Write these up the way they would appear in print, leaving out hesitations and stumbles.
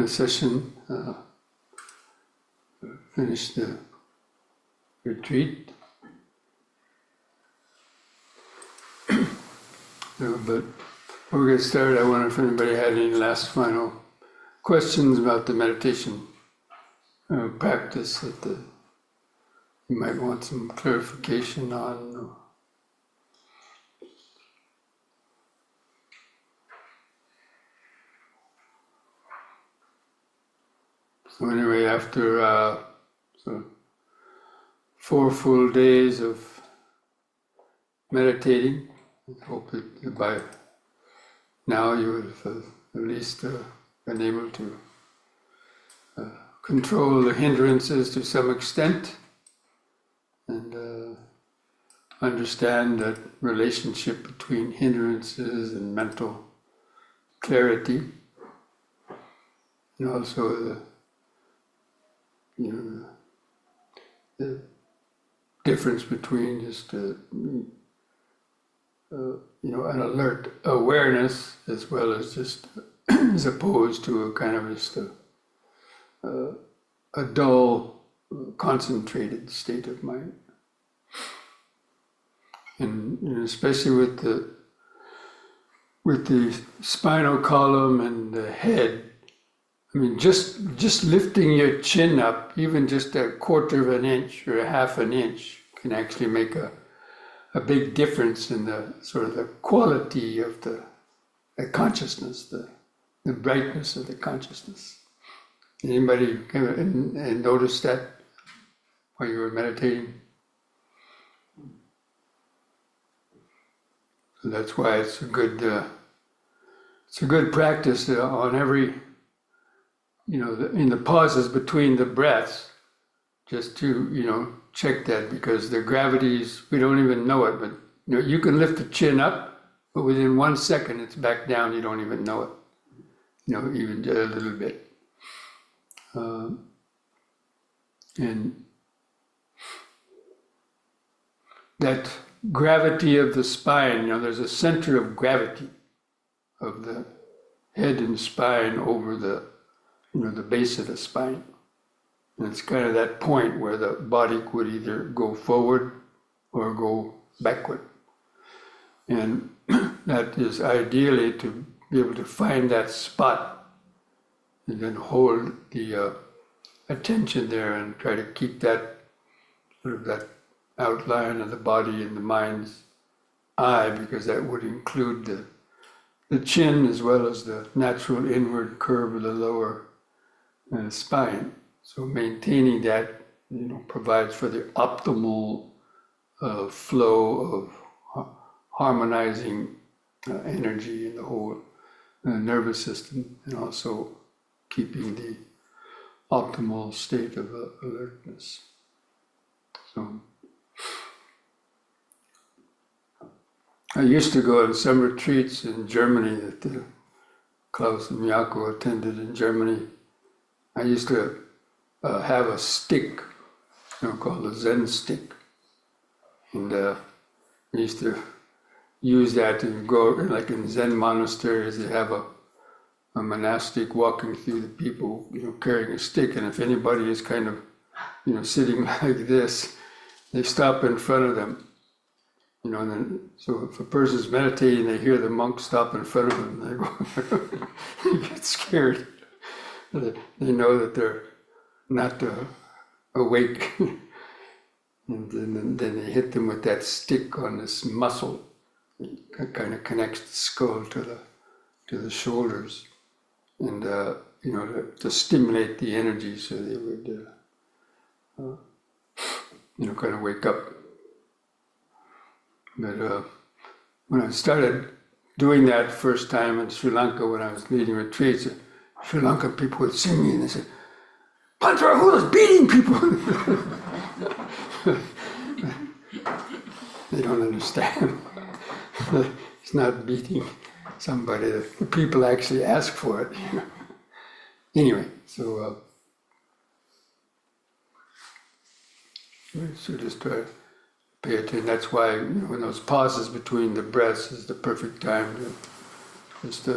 session, finish the retreat. But before we get started, I wonder if anybody had any last final questions about the meditation practice that you might want some clarification on. So anyway, after 4 full days of meditating, I hope that by now you have at least been able to control the hindrances to some extent and understand that relationship between hindrances and mental clarity, and also the difference between just an alert awareness as well as just as opposed to a kind of just a dull, concentrated state of mind. And especially with the spinal column and the head, I mean, just lifting your chin up, even just a quarter of an inch or a half an inch, can actually make a big difference in the sort of the quality of the consciousness, the brightness of the consciousness. Anybody notice that while you were meditating? So that's why it's a good practice on every, in the pauses between the breaths, just to, check that, because the gravities, we don't even know it, but you can lift the chin up, but within 1 second it's back down, you don't even know it, even a little bit. And that gravity of the spine, there's a center of gravity of the head and spine over the base of the spine. And it's kind of that point where the body could either go forward or go backward. And that is ideally to be able to find that spot and then hold the attention there and try to keep that sort of that outline of the body in the mind's eye, because that would include the chin as well as the natural inward curve of the lower spine. So maintaining that, provides for the optimal flow of harmonizing energy in the whole nervous system, and also keeping the optimal state of alertness. So I used to go on some retreats in Germany that Klaus and Miyako attended in Germany. I used to have a stick, called a Zen stick. And I used to use that to go, like in Zen monasteries, they have a monastic walking through the people, carrying a stick. And if anybody is kind of, sitting like this, they stop in front of them. And then, so if a person's meditating, they hear the monk stop in front of them, they go, they get scared. They know that they're not awake. And then they hit them with that stick on this muscle. It kind of connects the skull to the shoulders. And, to stimulate the energy so they would, kind of wake up. But when I started doing that first time in Sri Lanka, when I was leading retreats, Sri Lankan people would see me and they said, Bhante Rahula's beating people! They don't understand. He's not beating somebody. The people actually ask for it. Anyway, so just try to pay attention. That's why when those pauses between the breaths is the perfect time to just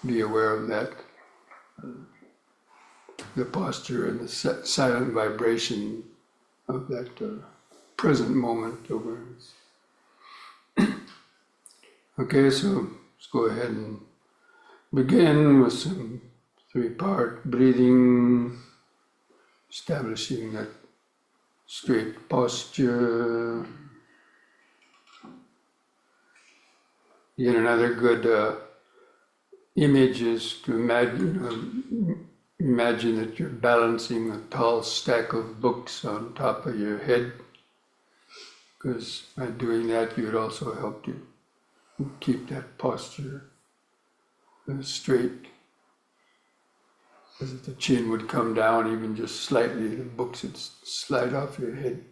be aware of that. the posture and the silent vibration of that present moment awareness. Okay, so let's go ahead and begin with some three-part breathing, establishing that straight posture. Yet another good image is to imagine that you're balancing a tall stack of books on top of your head, because by doing that you would also help to keep that posture straight. As if the chin would come down even just slightly, the books would slide off your head.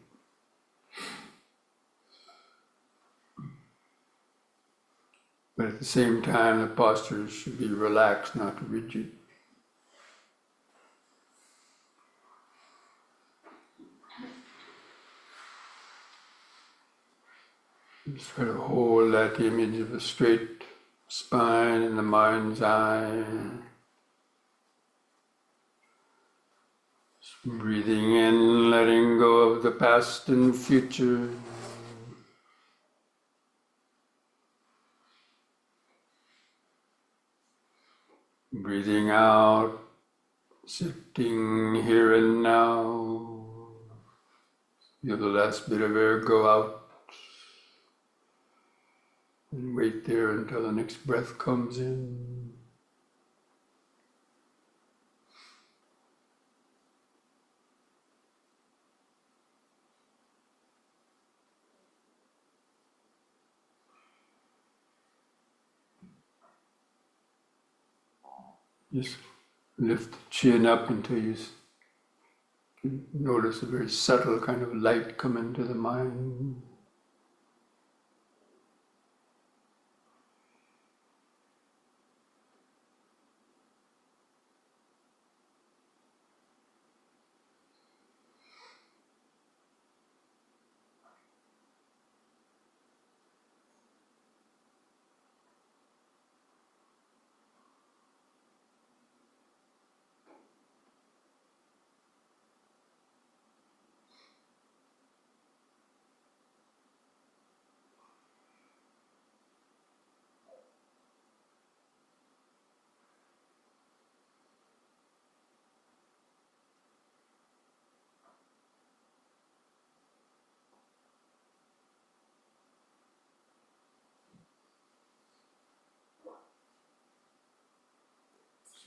But at the same time, the posture should be relaxed, not rigid. Just try to hold that image of a straight spine in the mind's eye. Just breathing in, letting go of the past and future. Breathing out, sitting here and now. Feel the last bit of air go out. And wait there until the next breath comes in. Just lift the chin up until you notice a very subtle kind of light come into the mind.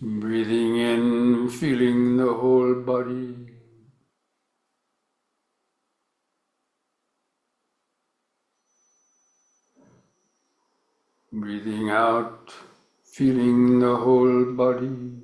Breathing in, feeling the whole body. Breathing out, feeling the whole body.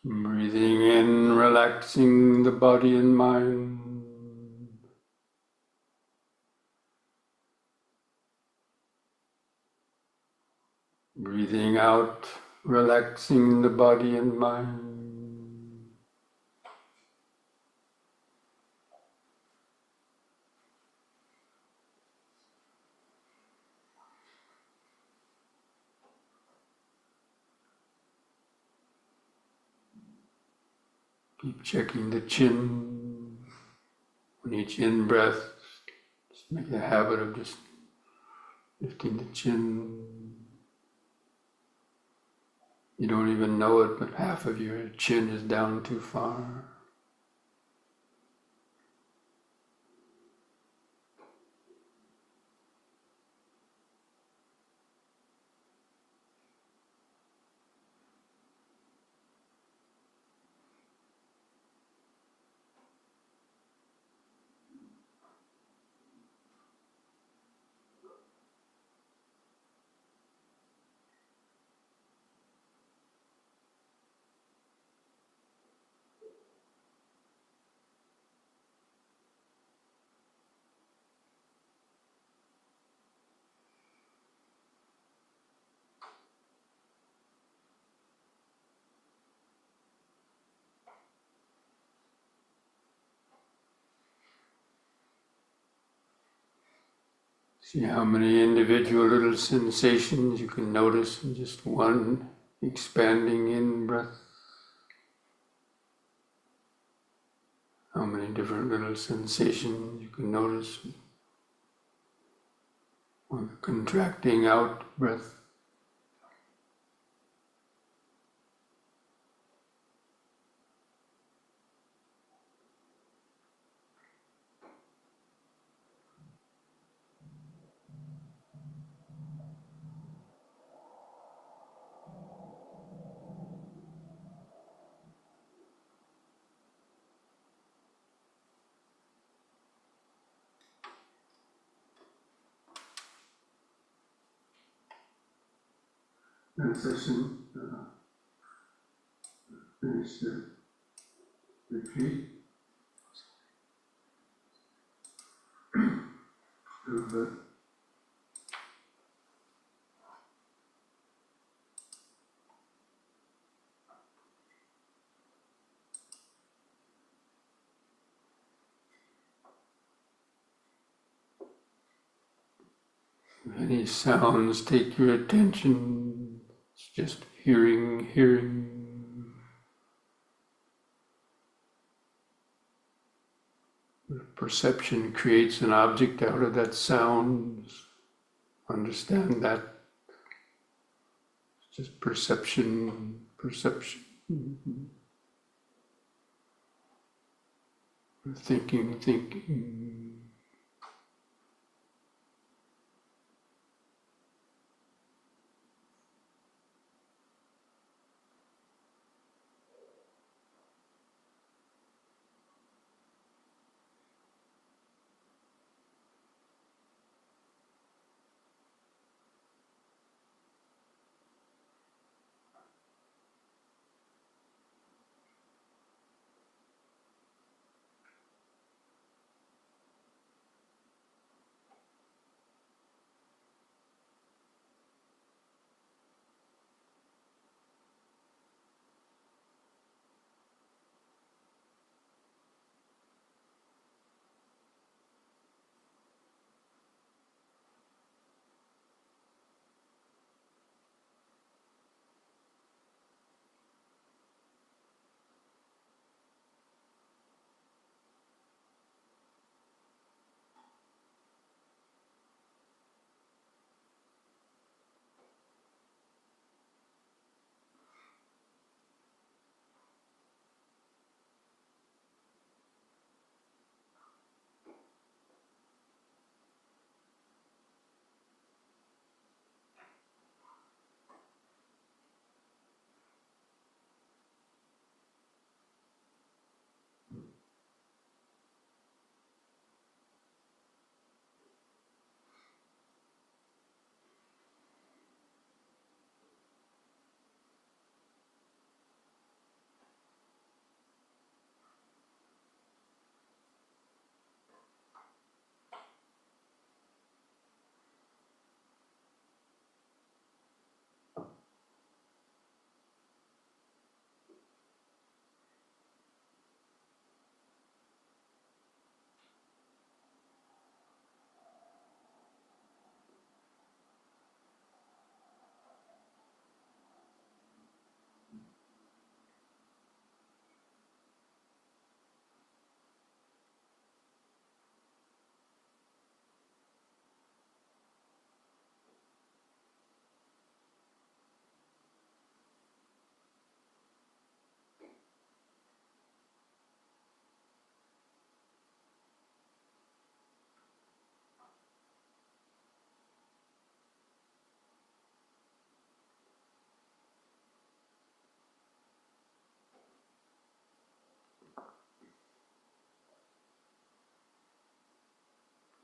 Breathing in, relaxing the body and mind. Breathing out, relaxing the body and mind. Keep checking the chin. On each in-breath, just make a habit of just lifting the chin. You don't even know it, but half of your chin is down too far. See how many individual little sensations you can notice in just one expanding in-breath. How many different little sensations you can notice on the contracting out breath. That session finished the retreat. If any sounds take your attention, it's just hearing. Perception creates an object out of that sound. Understand that. It's just perception. Thinking.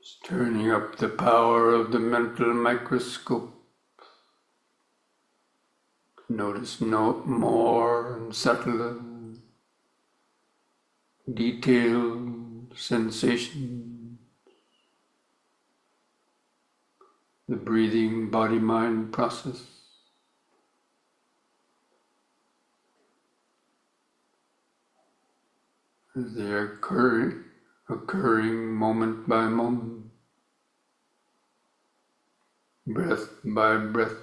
Just turning up the power of the mental microscope. Notice no more and subtler, detailed sensation. The breathing body-mind process. As they are occurring moment by moment. breath by breath.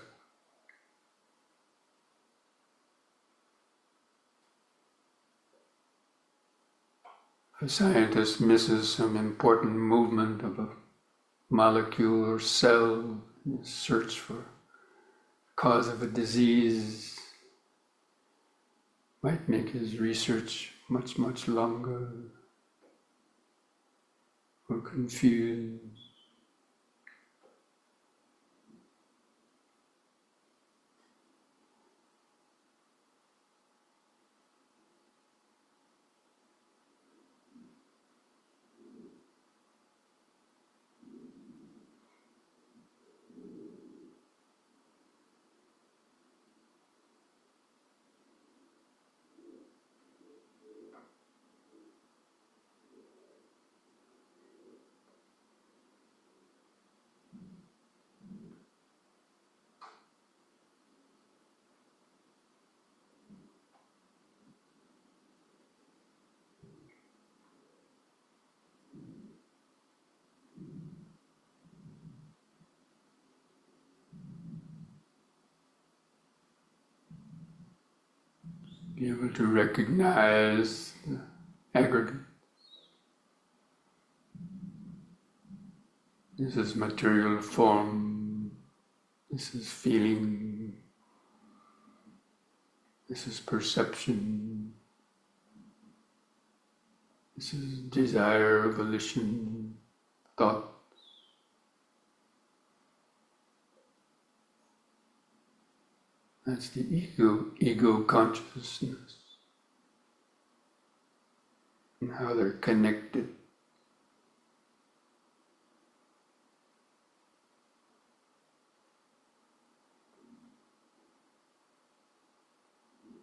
If a scientist misses some important movement of a molecule or cell in his search for cause of a disease, might make his research much, much longer or confused. Be able to recognize the aggregate. This is material form, this is feeling, this is perception, this is desire, volition, thought. That's the ego consciousness, and how they're connected.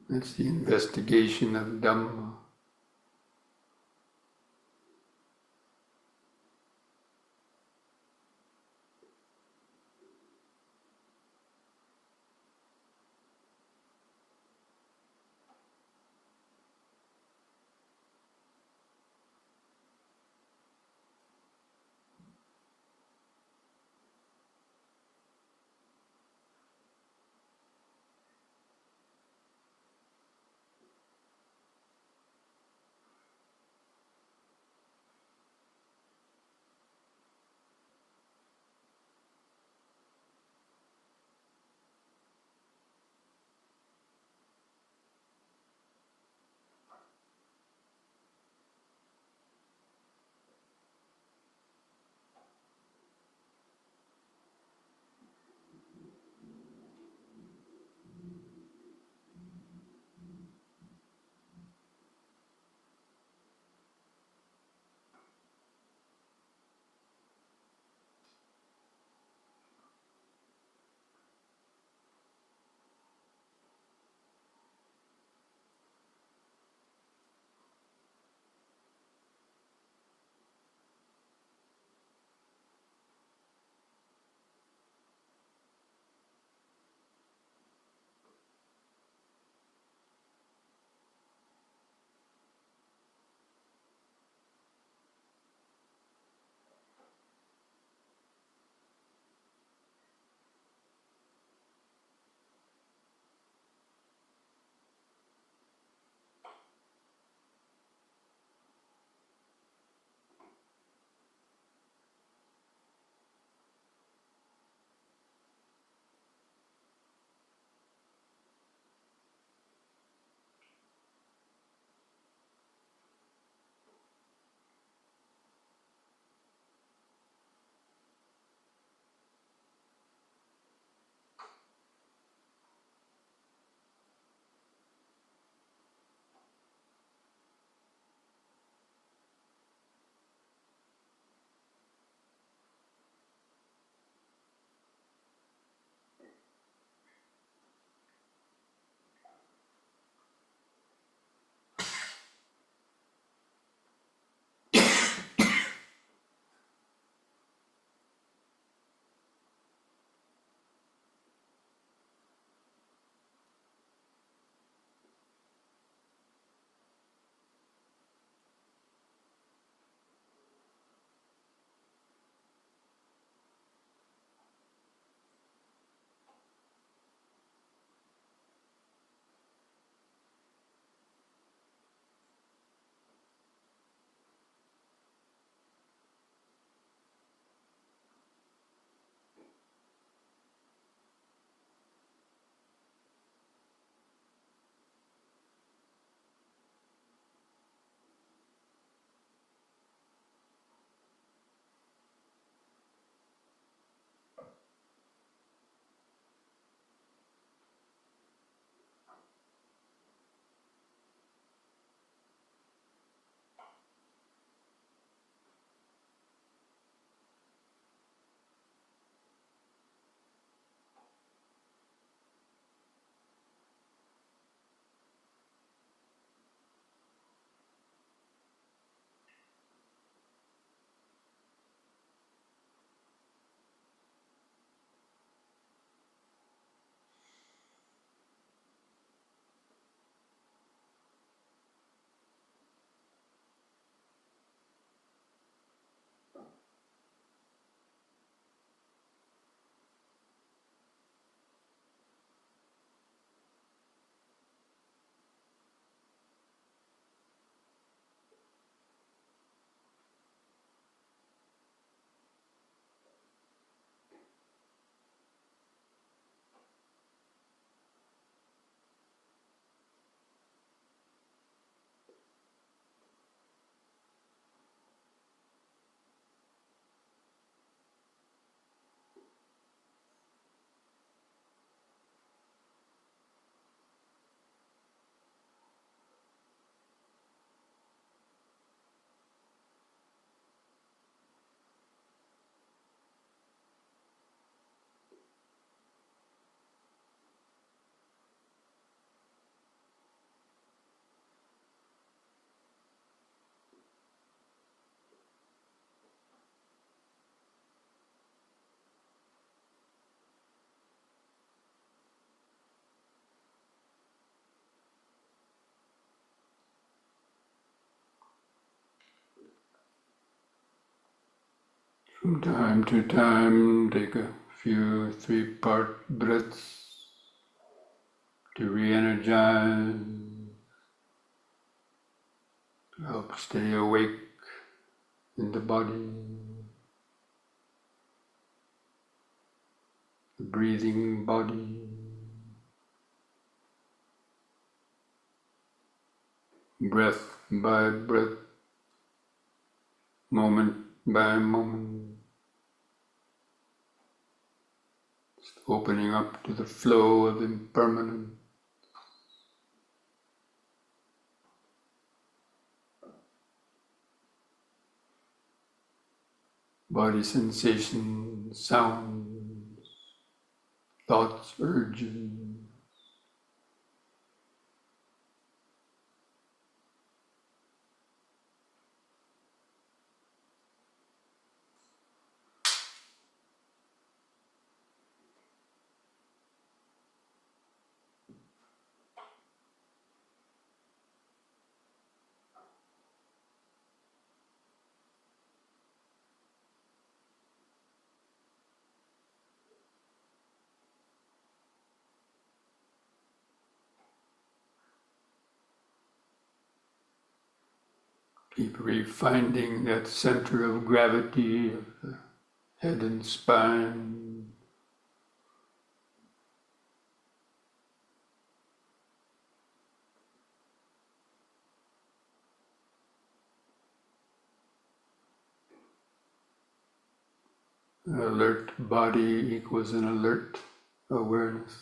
That's the investigation of Dhamma. From time to time, take a few 3-part breaths to re-energize, to help stay awake in the body, the breathing body, breath by breath, moment by moment, just opening up to the flow of impermanence. Body sensations, sounds, thoughts, urges. Keep refinding that center of gravity of the head and spine. An alert body equals an alert awareness.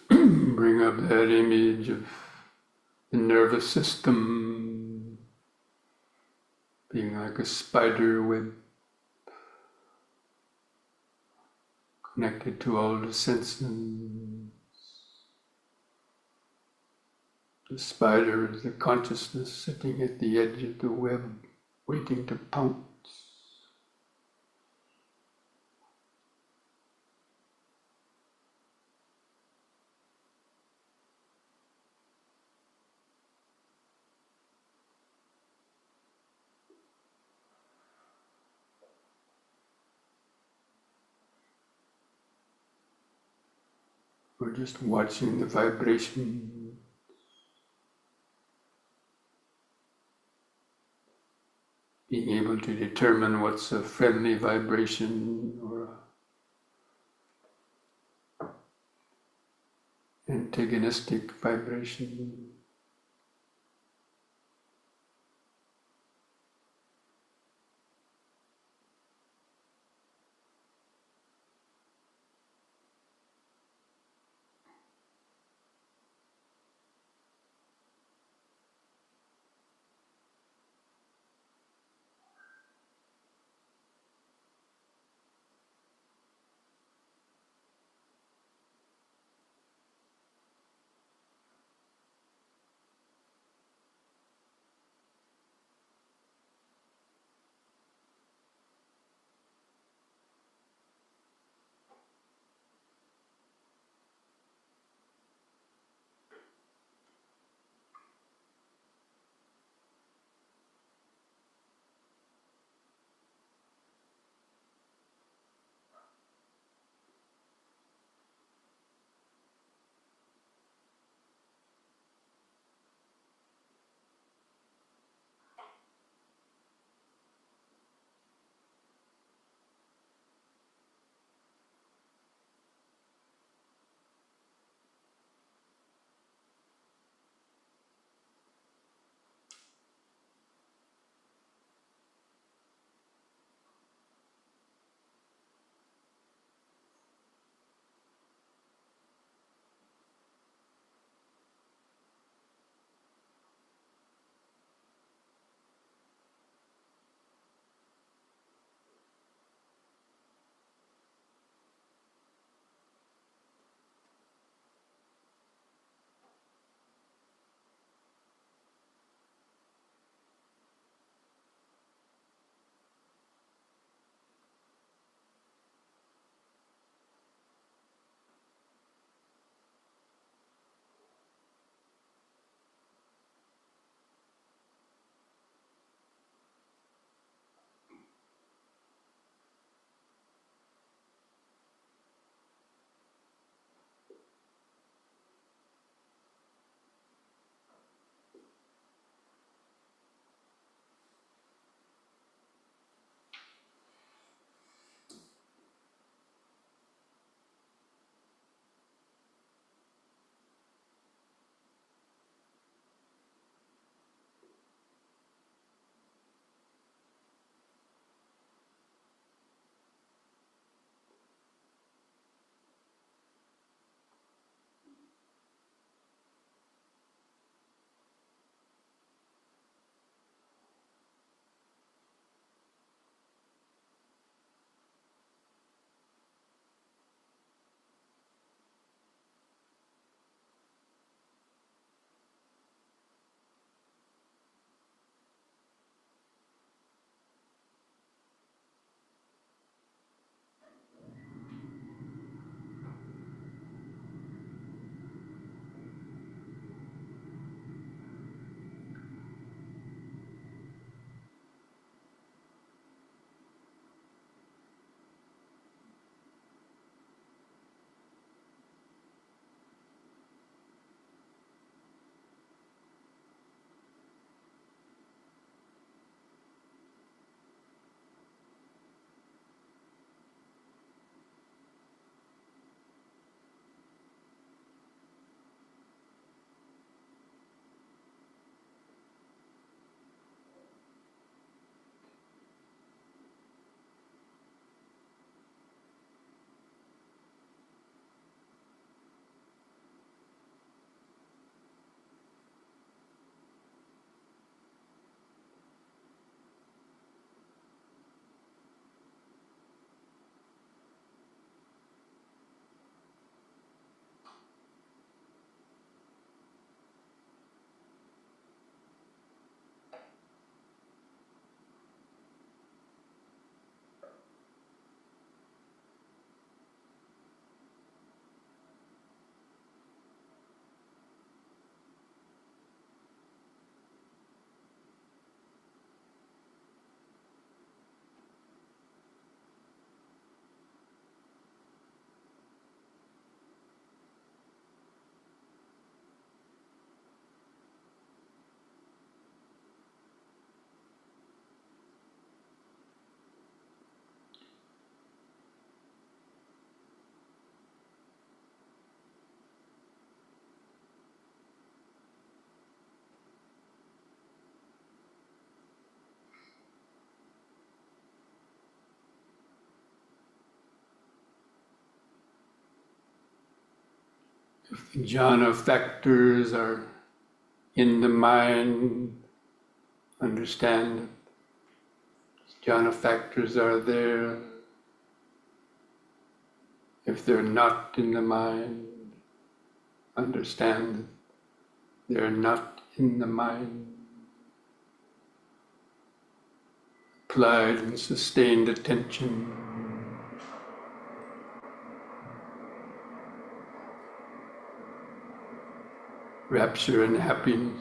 bring up that image of the nervous system being like a spider web connected to all the senses. The spider is the consciousness sitting at the edge of the web, waiting to pounce. We're just watching the vibration, being able to determine what's a friendly vibration or an antagonistic vibration. If the jhana factors are in the mind, understand that jhana factors are there. If they're not in the mind, understand that they're not in the mind. Applied and sustained attention. Rapture and happiness.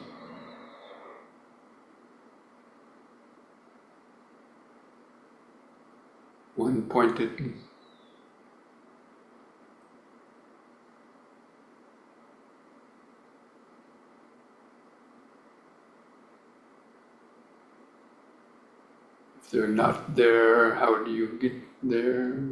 One-pointedness. If they're not there, how do you get there?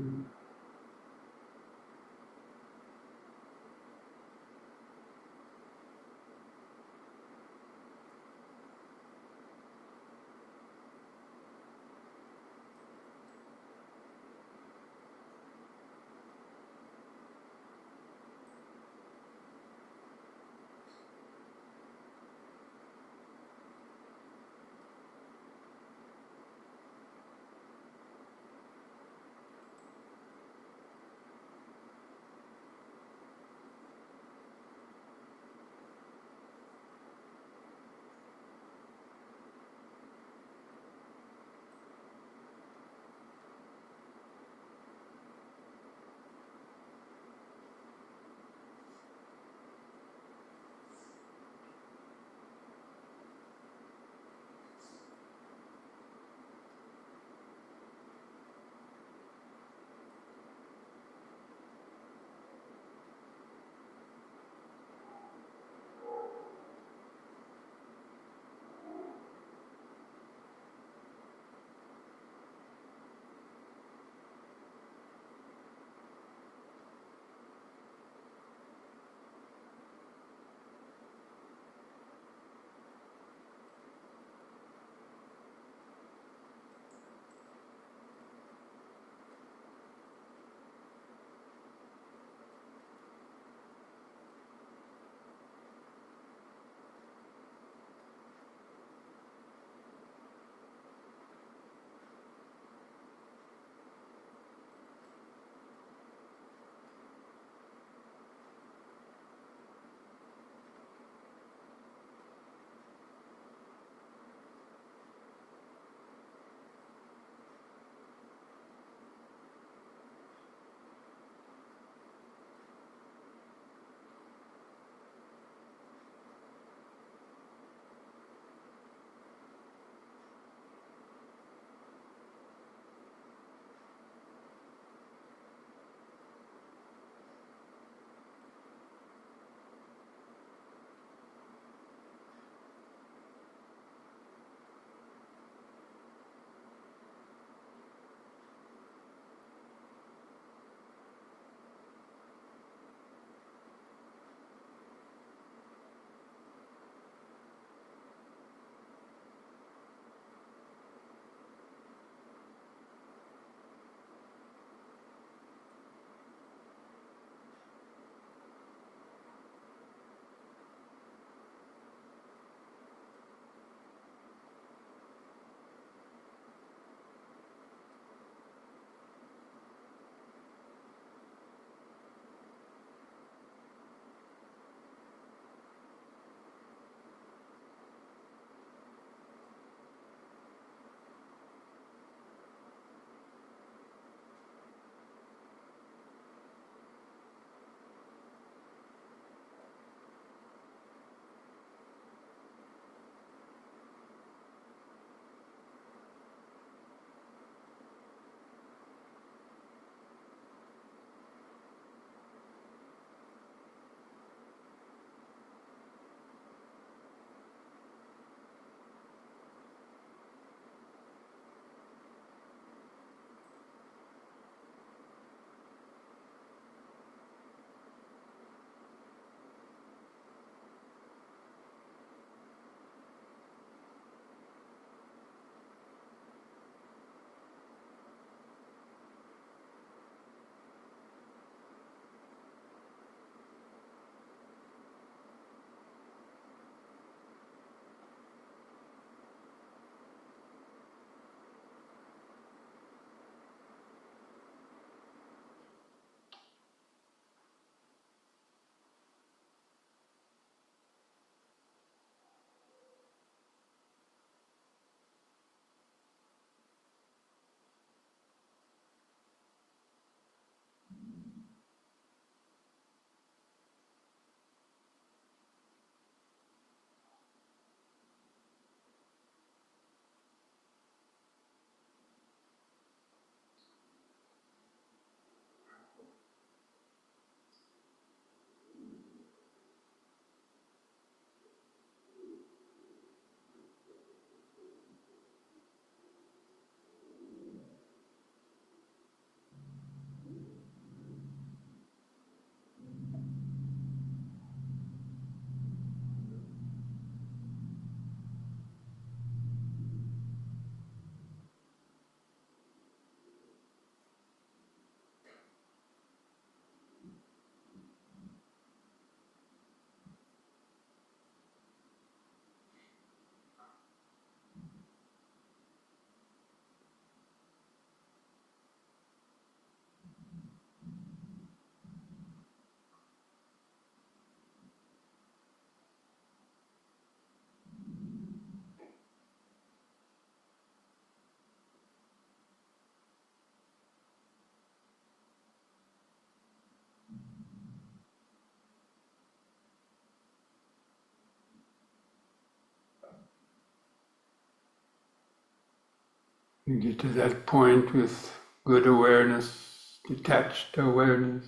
You get to that point with good awareness, detached awareness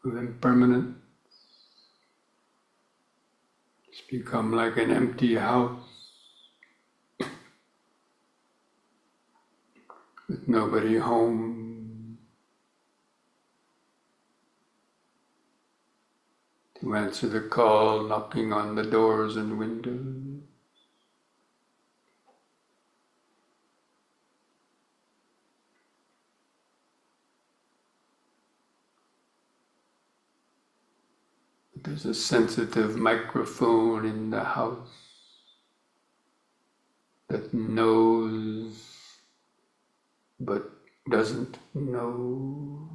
of impermanence. It's become like an empty house with nobody home to answer the call, knocking on the doors and windows. There's a sensitive microphone in the house that knows but doesn't know.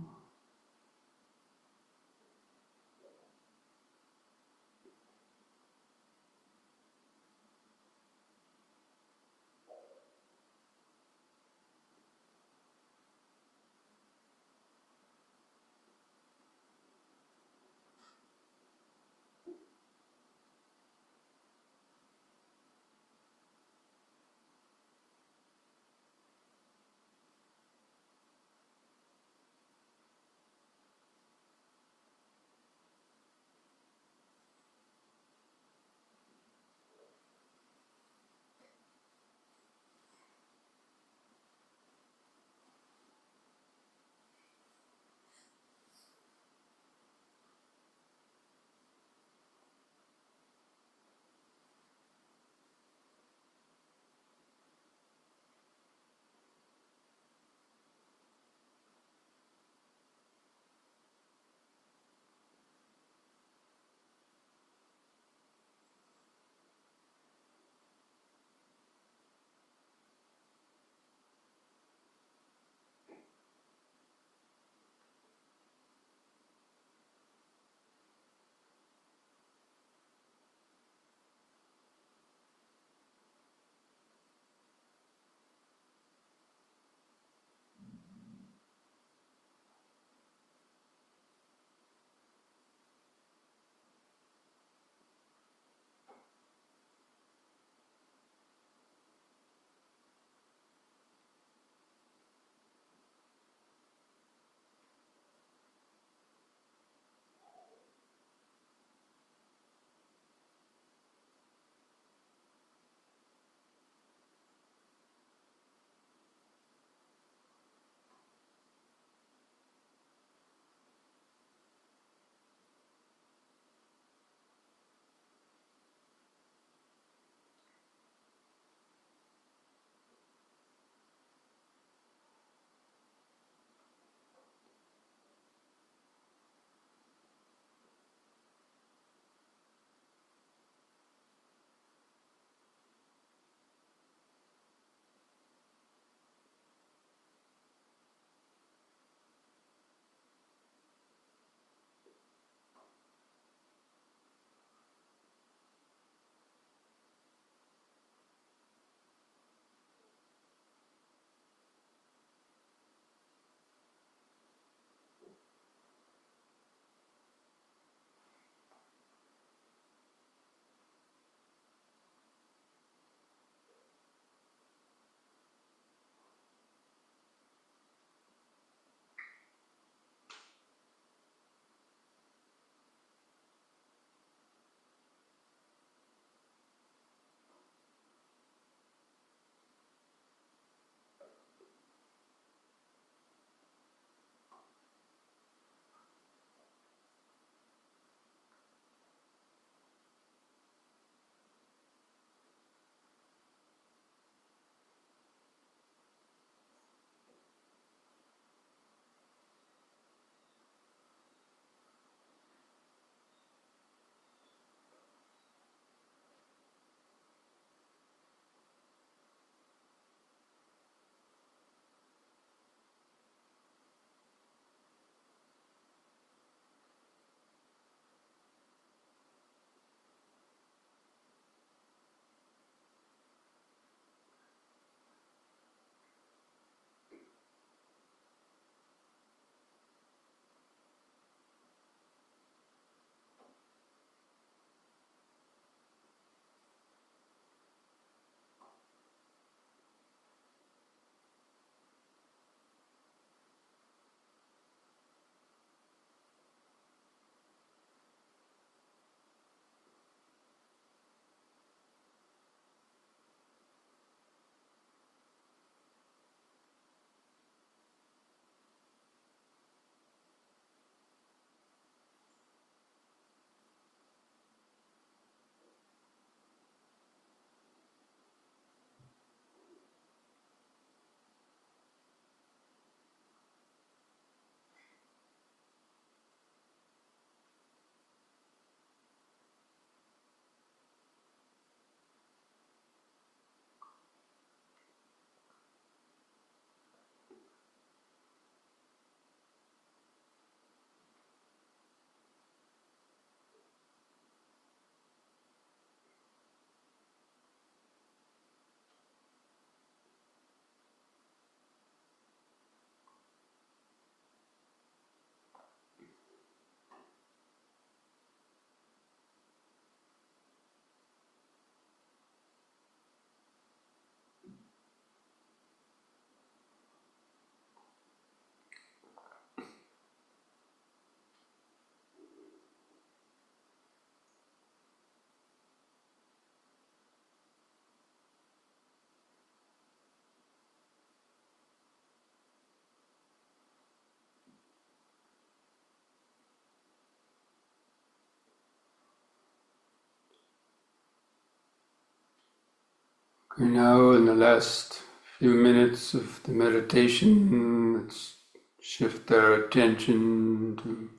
Now, in the last few minutes of the meditation, let's shift our attention to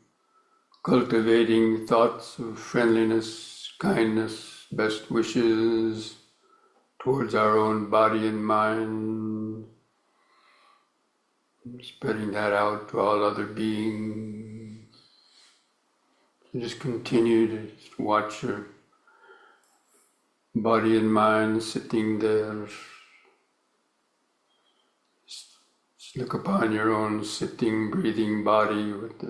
cultivating thoughts of friendliness, kindness, best wishes towards our own body and mind, spreading that out to all other beings. So just continue to watch your body and mind sitting there. Just look upon your own sitting, breathing body with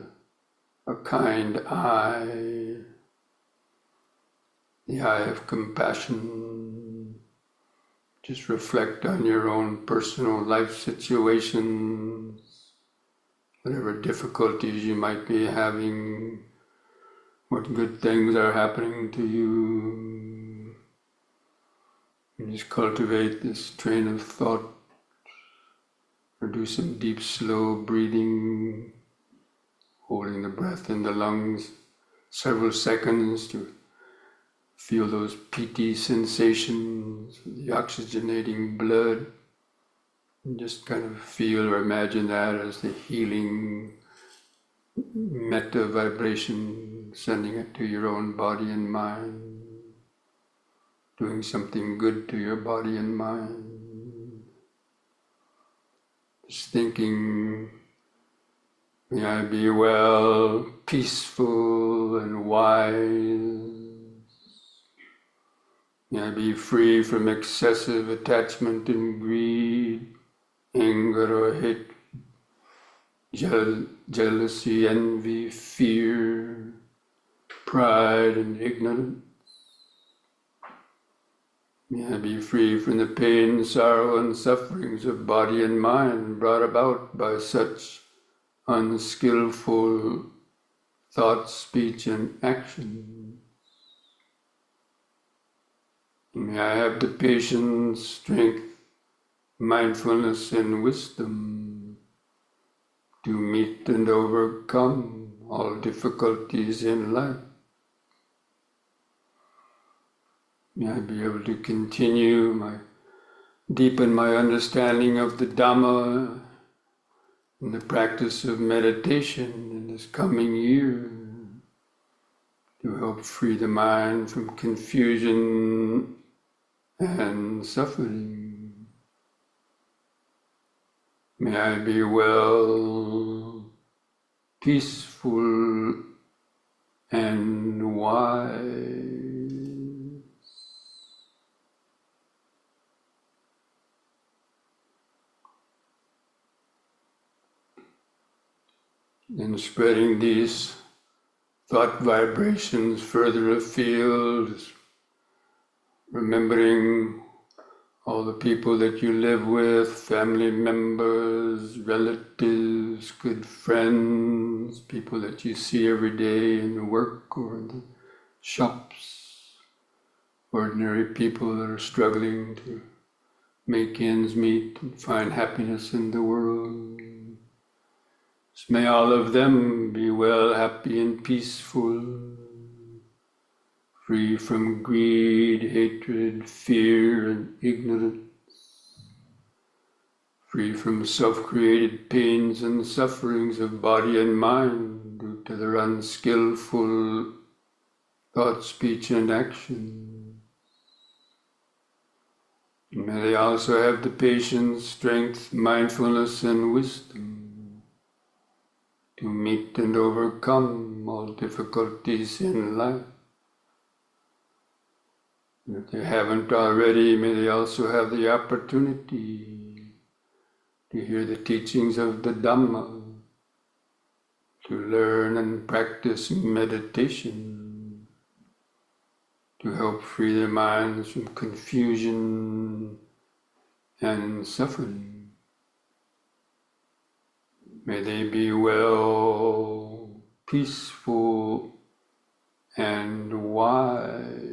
a kind eye, the eye of compassion. Just reflect on your own personal life situations, whatever difficulties you might be having, what good things are happening to you. And just cultivate this train of thought, or do some deep, slow breathing, holding the breath in the lungs several seconds to feel those piti sensations, the oxygenating blood, and just kind of feel or imagine that as the healing metta vibration, sending it to your own body and mind, doing something good to your body and mind. Just thinking, may I be well, peaceful and wise. May I be free from excessive attachment and greed, anger or hate, jealousy, envy, fear, pride and ignorance. May I be free from the pain, sorrow and sufferings of body and mind brought about by such unskillful thought, speech and action. May I have the patience, strength, mindfulness and wisdom to meet and overcome all difficulties in life. May I be able to deepen my understanding of the Dhamma in the practice of meditation in this coming year, to help free the mind from confusion and suffering. May I be well, peaceful and wise. And spreading these thought vibrations further afield, remembering all the people that you live with, family members, relatives, good friends, people that you see every day in the work or in the shops, ordinary people that are struggling to make ends meet and find happiness in the world. So may all of them be well, happy and peaceful, free from greed, hatred, fear and ignorance, free from self-created pains and sufferings of body and mind due to their unskillful thought, speech and action. May they also have the patience, strength, mindfulness and wisdom to meet and overcome all difficulties in life. And if they haven't already, may they also have the opportunity to hear the teachings of the Dhamma, to learn and practice meditation, to help free their minds from confusion and suffering. May they be well, peaceful and wise.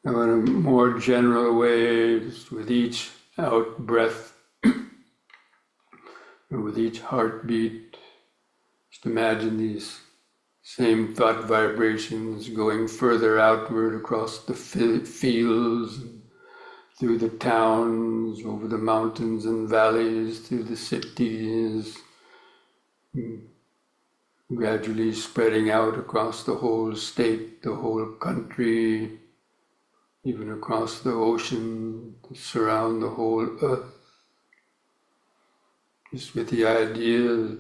Now, in a more general way, just with each out breath, with each heartbeat, Just imagine these same thought vibrations going further outward across the fields, through the towns, over the mountains and valleys, through the cities, gradually spreading out across the whole state, the whole country, even across the ocean, to surround the whole earth. Just with the idea that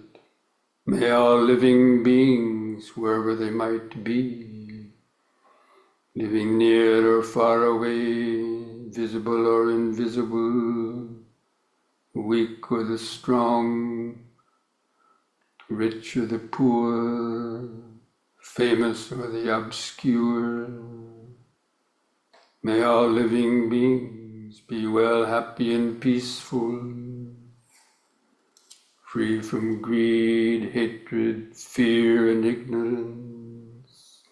may all living beings, wherever they might be, living near or far away, visible or invisible, weak or the strong, rich or the poor, famous or the obscure, may all living beings be well, happy and peaceful, free from greed, hatred, fear and ignorance,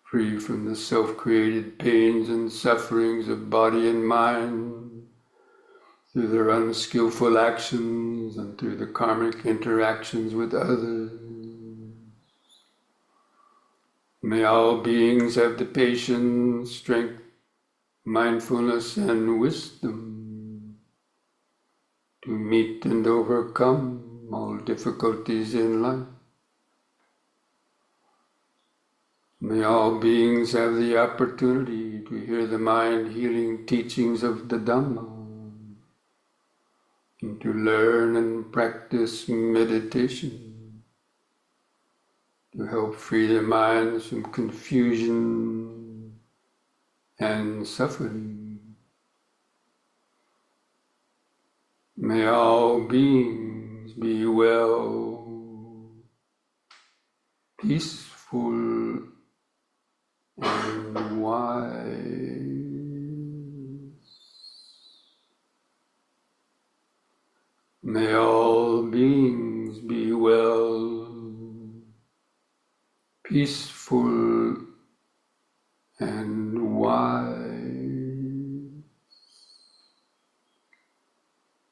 free from the self-created pains and sufferings of body and mind, through their unskillful actions and through the karmic interactions with others. May all beings have the patience, strength, mindfulness and wisdom to meet and overcome all difficulties in life. May all beings have the opportunity to hear the mind-healing teachings of the Dhamma and to learn and practice meditation to help free their minds from confusion and suffering. May all beings be well, peaceful, and wise. May all beings be well, peaceful, and wise.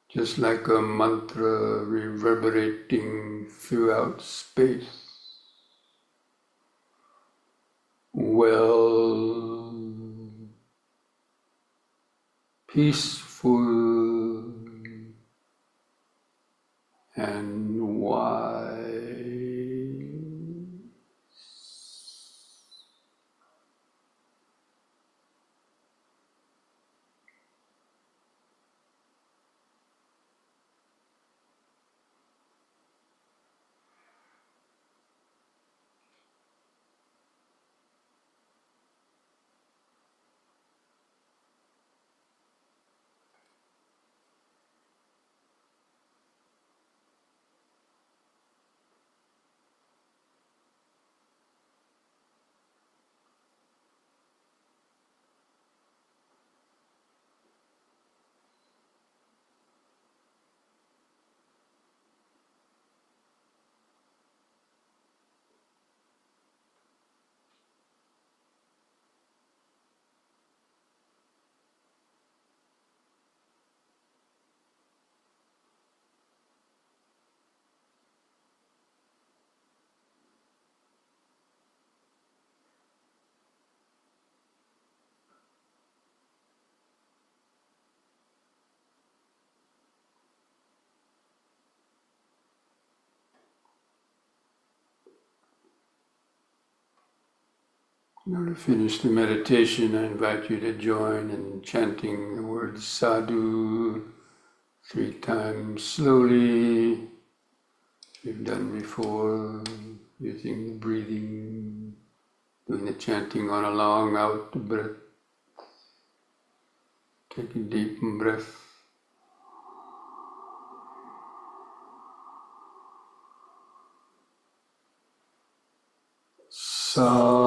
Just like a mantra reverberating throughout space. Well, peaceful, and wise. Now to finish the meditation, I invite you to join in chanting the word sadhu 3 times slowly, as we've done before, using the breathing, doing the chanting on a long out breath. Take a deep breath. Sadhu.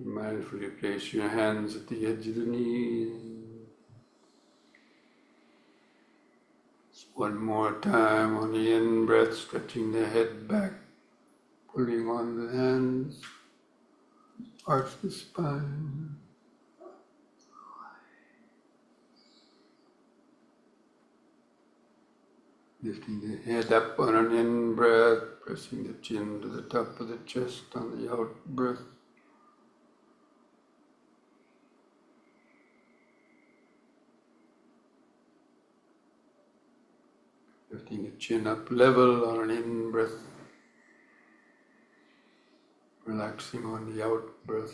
Mindfully place your hands at the edge of the knees. One more time on the in-breath, stretching the head back, pulling on the hands, arch the spine. Lifting the head up on an in-breath, pressing the chin to the top of the chest on the out-breath. Lifting the chin up level on an in-breath, relaxing on the out-breath.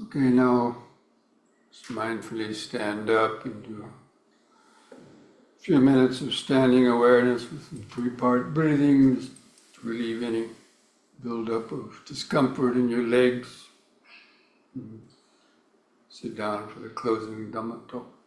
Okay, now just mindfully stand up and do a few minutes of standing awareness with some three-part breathing, just to relieve any build-up of discomfort in your legs. Sit down for the closing Dhamma talk.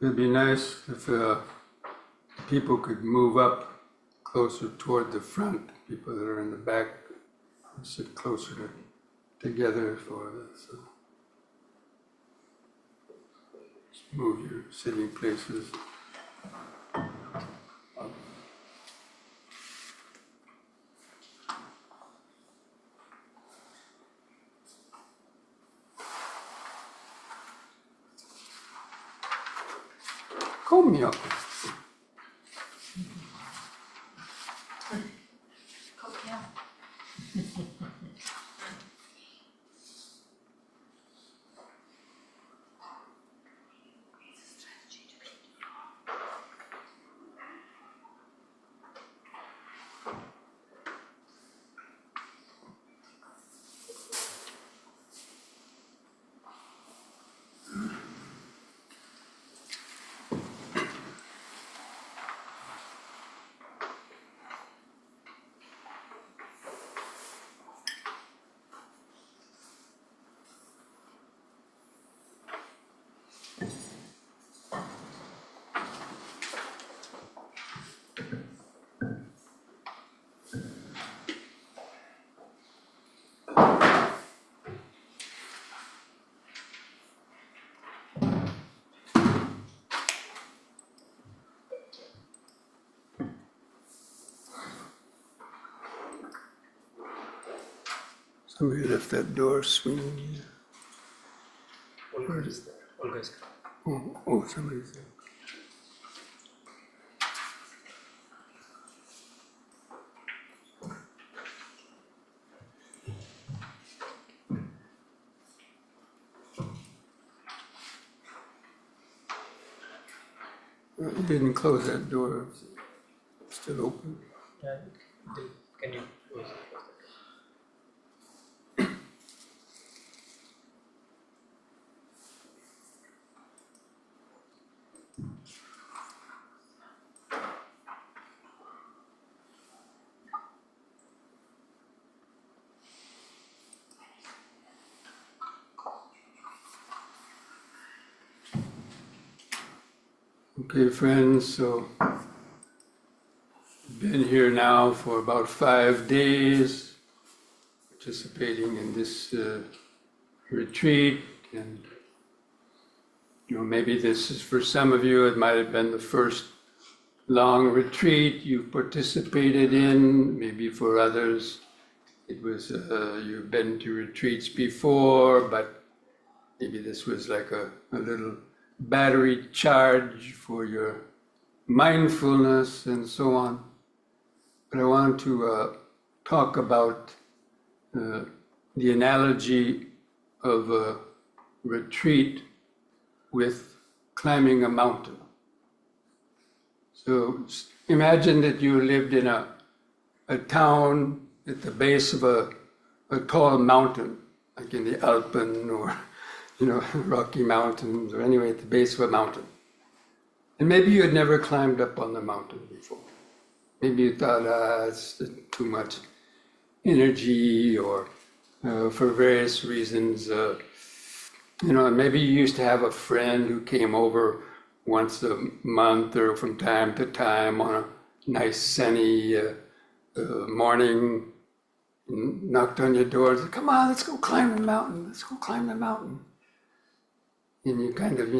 It'd be nice if people could move up closer toward the front. People that are in the back sit closer together for this. Just move your sitting places up. Comb me up. Somebody left that door swinging. Olga is there. Olga is coming. Oh, somebody's there. You didn't close that door. It's still open. Yeah, can you close it? Okay, friends, so been here now for about 5 days, participating in this retreat, and maybe this is for some of you, it might have been the first long retreat you've participated in. Maybe for others, it was you've been to retreats before, but maybe this was like a little battery charge for your mindfulness and so on. But I want to talk about the analogy of a retreat with climbing a mountain. So imagine that you lived in a town at the base of a tall mountain, like in the Alpen or Rocky Mountains, or anyway, at the base of a mountain. And maybe you had never climbed up on the mountain before. Maybe you thought, it's too much energy, or for various reasons, and maybe you used to have a friend who came over once a month or from time to time on a nice sunny morning, and knocked on your door and said, "Come on, let's go climb the mountain, let's go climb the mountain." And you kind of,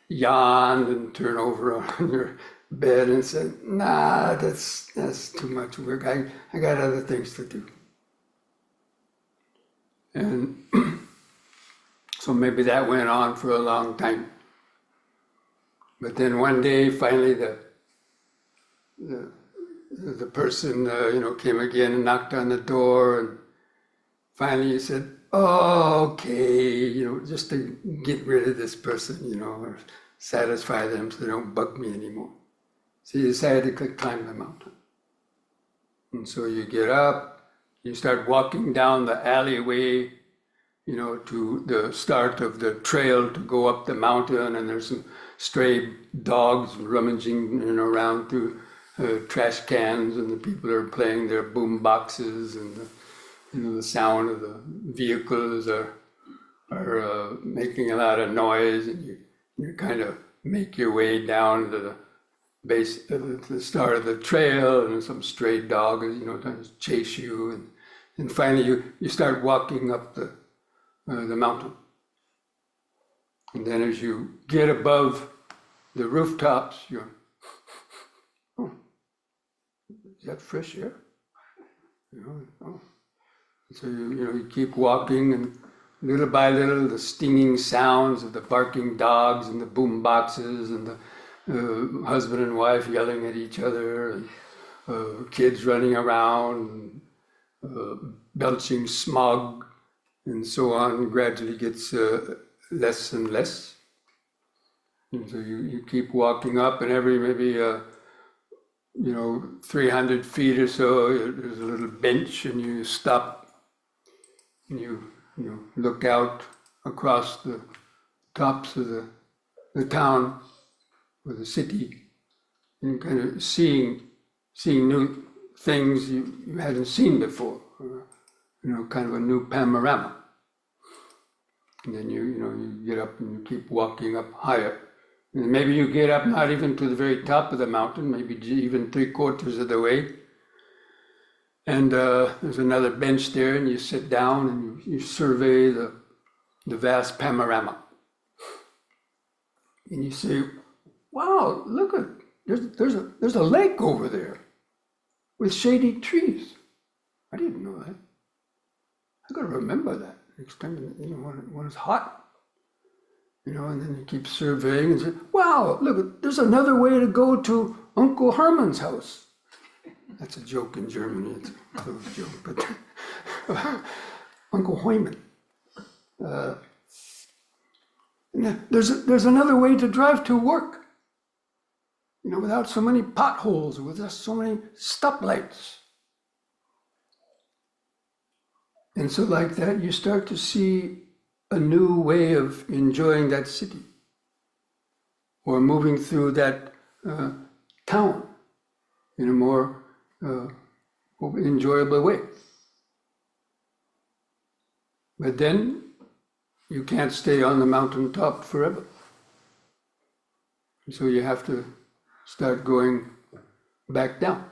yawned and turned over on your bed and said, "Nah, that's too much work. I got other things to do." And so maybe that went on for a long time. But then one day, finally, the person, came again and knocked on the door, and finally he said, "Oh, okay, just to get rid of this person, or satisfy them so they don't bug me anymore." So you decided to climb the mountain. And so you get up, you start walking down the alleyway, to the start of the trail to go up the mountain, and there's some stray dogs rummaging around through trash cans, and the people are playing their boom boxes, and the sound of the vehicles are making a lot of noise, and you're kind of make your way down to the base, the start of the trail, and some stray dog, trying to chase you, and finally you start walking up the mountain. And then as you get above the rooftops, you're, oh, is that fresh air? Oh. So you keep walking, and little by little, the stinging sounds of the barking dogs and the boom boxes and the husband and wife yelling at each other, and kids running around, belching smog, and so on, gradually gets less and less. And so you keep walking up, and every maybe 300 feet or so, there's a little bench, and you stop, and you look out across the tops of the town or the city, and kind of seeing new things you hadn't seen before, kind of a new panorama. And then you get up and you keep walking up higher. And maybe you get up not even to the very top of the mountain, maybe even 3/4 of the way. And there's another bench there, and you sit down and you survey the vast panorama. And you say, wow, look at, there's a lake over there with shady trees. I didn't know that. I gotta remember that next time, when it's hot. And then you keep surveying and say, wow, look, there's another way to go to Uncle Herman's house. That's a joke in Germany, it's a close joke, but Uncle Heumann. There's another way to drive to work, without so many potholes, without so many stoplights. And so like that, you start to see a new way of enjoying that city, or moving through that town in a more enjoyable way. But then you can't stay on the mountaintop forever. So you have to start going back down.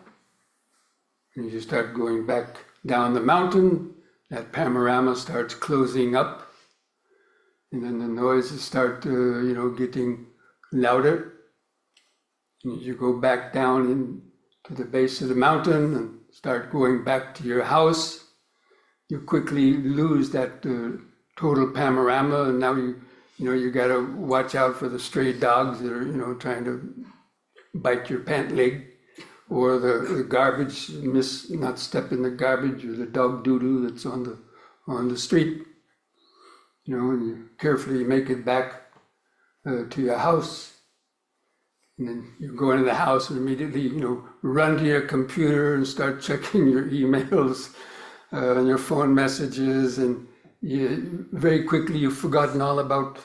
And you start going back down the mountain, that panorama starts closing up, and then the noises start getting louder. And you go back down to the base of the mountain and start going back to your house. You quickly lose that total panorama, and now you got to watch out for the stray dogs that are trying to bite your pant leg, or the garbage, not step in the garbage, or the dog doo-doo that's on the street. And you carefully make it back to your house. And then you go into the house and immediately, run to your computer and start checking your emails and your phone messages. And very quickly you've forgotten all about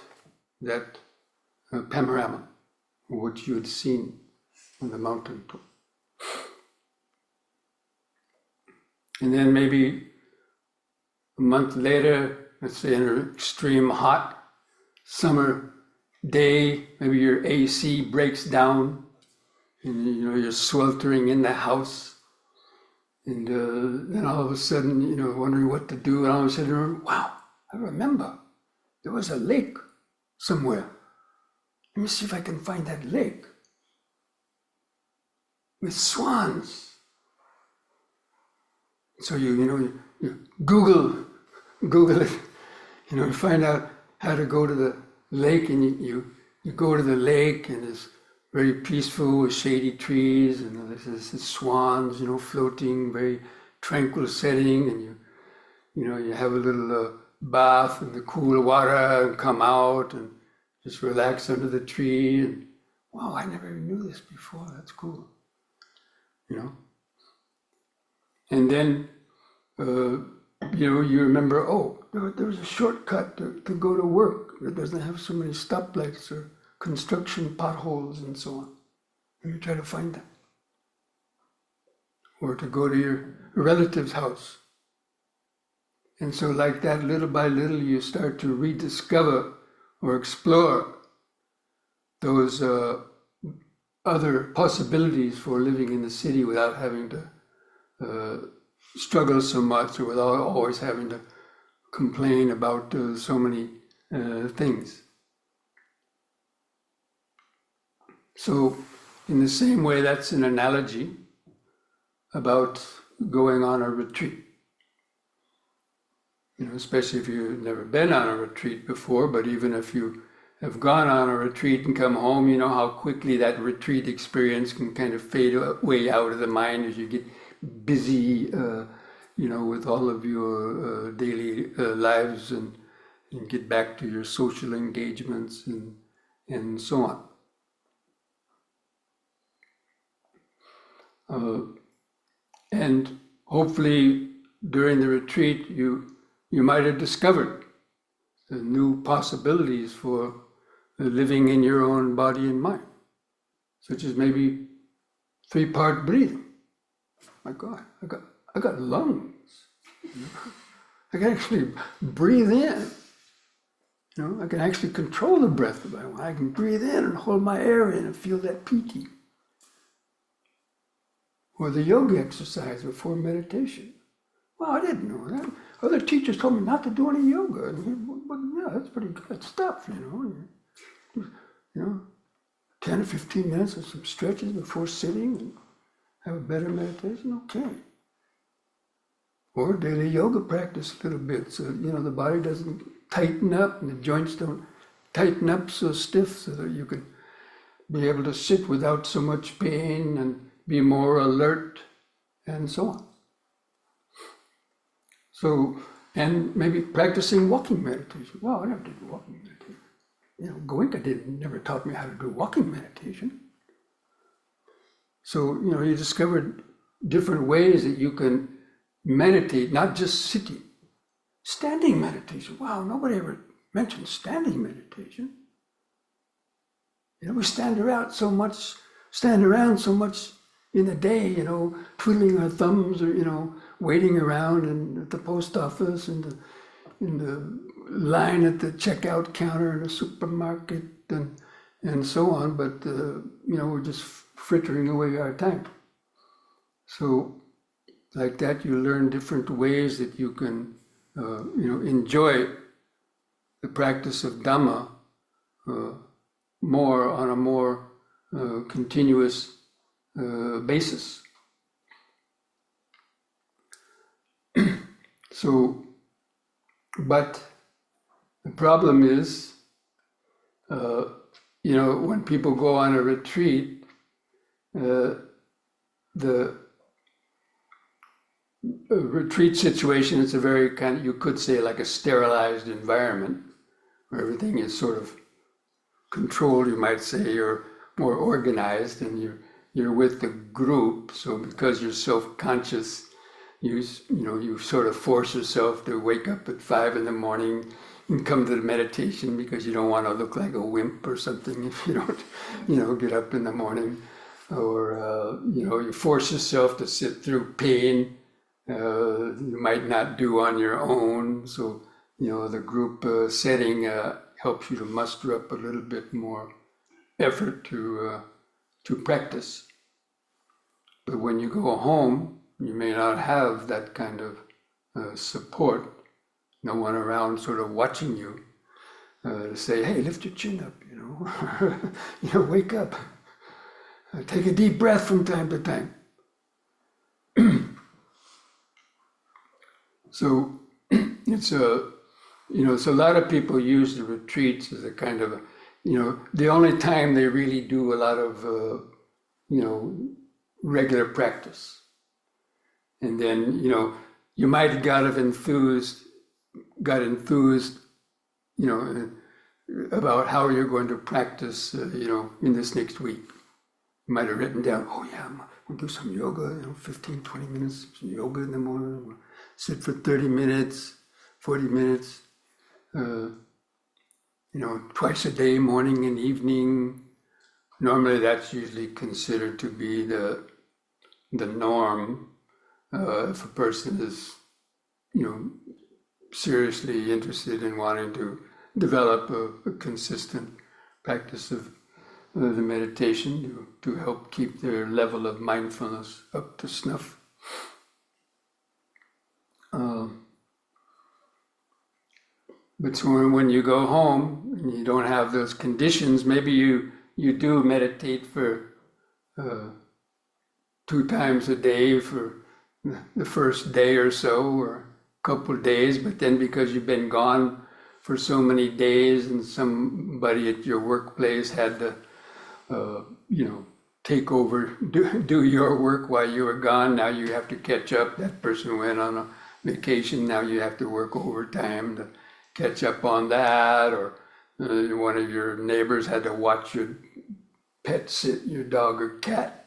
that panorama, what you had seen on the mountain top. And then maybe a month later, let's say in an extreme hot summer day, maybe your AC breaks down, and you're sweltering in the house, and then all of a sudden, wondering what to do, and all of a sudden, wow, I remember, there was a lake somewhere. Let me see if I can find that lake with swans. So you Google it, you find out how to go to the lake, and you go to the lake, and it's very peaceful with shady trees, and there's swans, floating, very tranquil setting, and you have a little bath in the cool water and come out and just relax under the tree. And wow, I never even knew this before. That's cool, And then you remember, there was a shortcut to go to work that doesn't have so many stoplights or construction potholes and so on. And you try to find that. Or to go to your relative's house. And so like that, little by little, you start to rediscover or explore those other possibilities for living in the city without having to struggle so much or without always having to complain about so many things. So in the same way, that's an analogy about going on a retreat. You know, especially if you've never been on a retreat before, but even if you have gone on a retreat and come home, you know how quickly that retreat experience can kind of fade away out of the mind as you get busy, you know, with all of your daily lives and get back to your social engagements and so on. And hopefully during the retreat you might have discovered the new possibilities for living in your own body and mind, such as maybe 3-part breathing. My God, I got lungs. You know? I can actually breathe in. You know, I can actually control the breath if I want. I can breathe in and hold my air in and feel that piti. Or the yoga exercise before meditation. Well, I didn't know that. Other teachers told me not to do any yoga. But yeah, that's pretty good stuff, you know. You know, 10 or 15 minutes of some stretches before sitting and have a better meditation, okay. Or daily yoga practice a little bit so, you know, the body doesn't tighten up and the joints don't tighten up so stiff so that you can be able to sit without so much pain and be more alert and so on. So, and maybe practicing walking meditation. Well, I never did walking meditation. You know, Goenka never taught me how to do walking meditation. So, you know, you discovered different ways that you can meditate, not just sitting. Standing meditation. Wow, nobody ever mentioned standing meditation. You know, we stand around so much in the day, you know, twiddling our thumbs or, you know, waiting around at the post office and in the line at the checkout counter in a supermarket and so on. But, you know, we're just frittering away our time. So like that, you learn different ways that you can, you know, enjoy the practice of Dhamma more on a more continuous basis. So, but the problem is, you know, when people go on a retreat, the retreat situation is a very kind of, you could say, like a sterilized environment where everything is sort of controlled, you might say, or more organized, and you're with the group. So because you're self-conscious, you know, you sort of force yourself to wake up at 5 in the morning and come to the meditation because you don't want to look like a wimp or something if you don't, you know, get up in the morning. Or, you know, you force yourself to sit through pain you might not do on your own. So, you know, the group setting helps you to muster up a little bit more effort to practice. But when you go home, you may not have that kind of support. No one around sort of watching you to say, hey, lift your chin up, you know, you know, wake up. Take a deep breath from time to time. So it's you know, so a lot of people use the retreats as a kind of, you know, the only time they really do a lot of, you know, regular practice. And then, you know, you might have got enthused, you know, about how you're going to practice, you know, in this next week. You might have written down, oh yeah, I'm going to do some yoga, you know, 15, 20 minutes, some yoga in the morning, we'll sit for 30 minutes, 40 minutes, you know, twice a day, morning and evening. Normally that's usually considered to be the norm if a person is, you know, seriously interested in wanting to develop a consistent practice of the meditation to help keep their level of mindfulness up to snuff. But so when you go home and you don't have those conditions, maybe you do meditate for 2 times a day for the first day or so, or a couple of days, but then because you've been gone for so many days and somebody at your workplace had to, take over, do your work while you were gone, now you have to catch up. That person went on a vacation, now you have to work overtime to catch up on that, or one of your neighbors had to watch your pet sit, your dog or cat,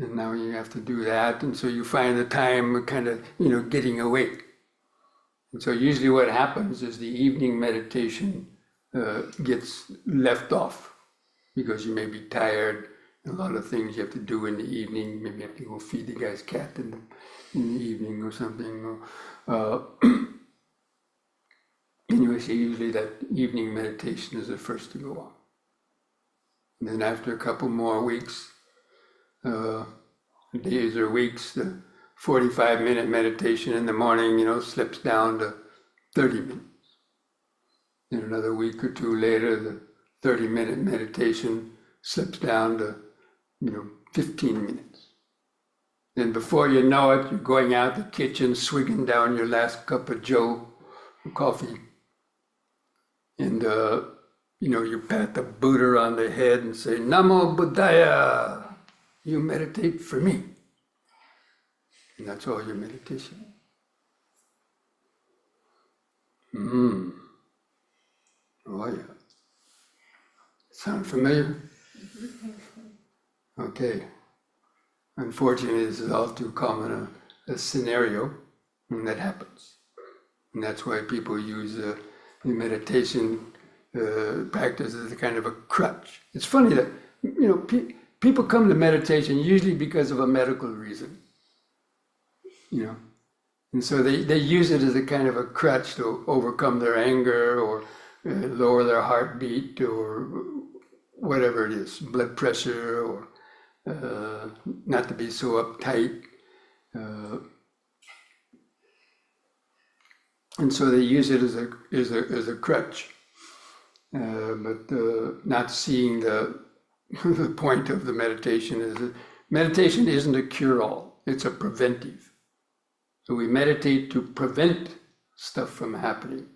and now you have to do that, and so you find the time kind of, getting awake. And so usually what happens is the evening meditation gets left off because you may be tired, a lot of things you have to do in the evening, maybe you have to go feed the guy's cat in the evening or something. Anyway, so usually that evening meditation is the first to go on. And then after a couple more weeks, days or weeks, the 45-minute meditation in the morning, slips down to 30 minutes. Then another week or two later, the 30-minute meditation slips down to, 15 minutes. Then before you know it, you're going out the kitchen, swigging down your last cup of joe, coffee. And, you pat the Buddha on the head and say, Namo Buddhaya, you meditate for me. And that's all your meditation. Oh yeah. Sound familiar? Okay. Unfortunately, this is all too common a scenario, and that happens. And that's why people use the meditation practice as a kind of a crutch. It's funny that, people come to meditation usually because of a medical reason. And so they use it as a kind of a crutch to overcome their anger or lower their heartbeat or whatever it is, blood pressure or not to be so uptight. And so they use it as a crutch, but not seeing the point of the meditation is that meditation isn't a cure-all, it's a preventive. So we meditate to prevent stuff from happening,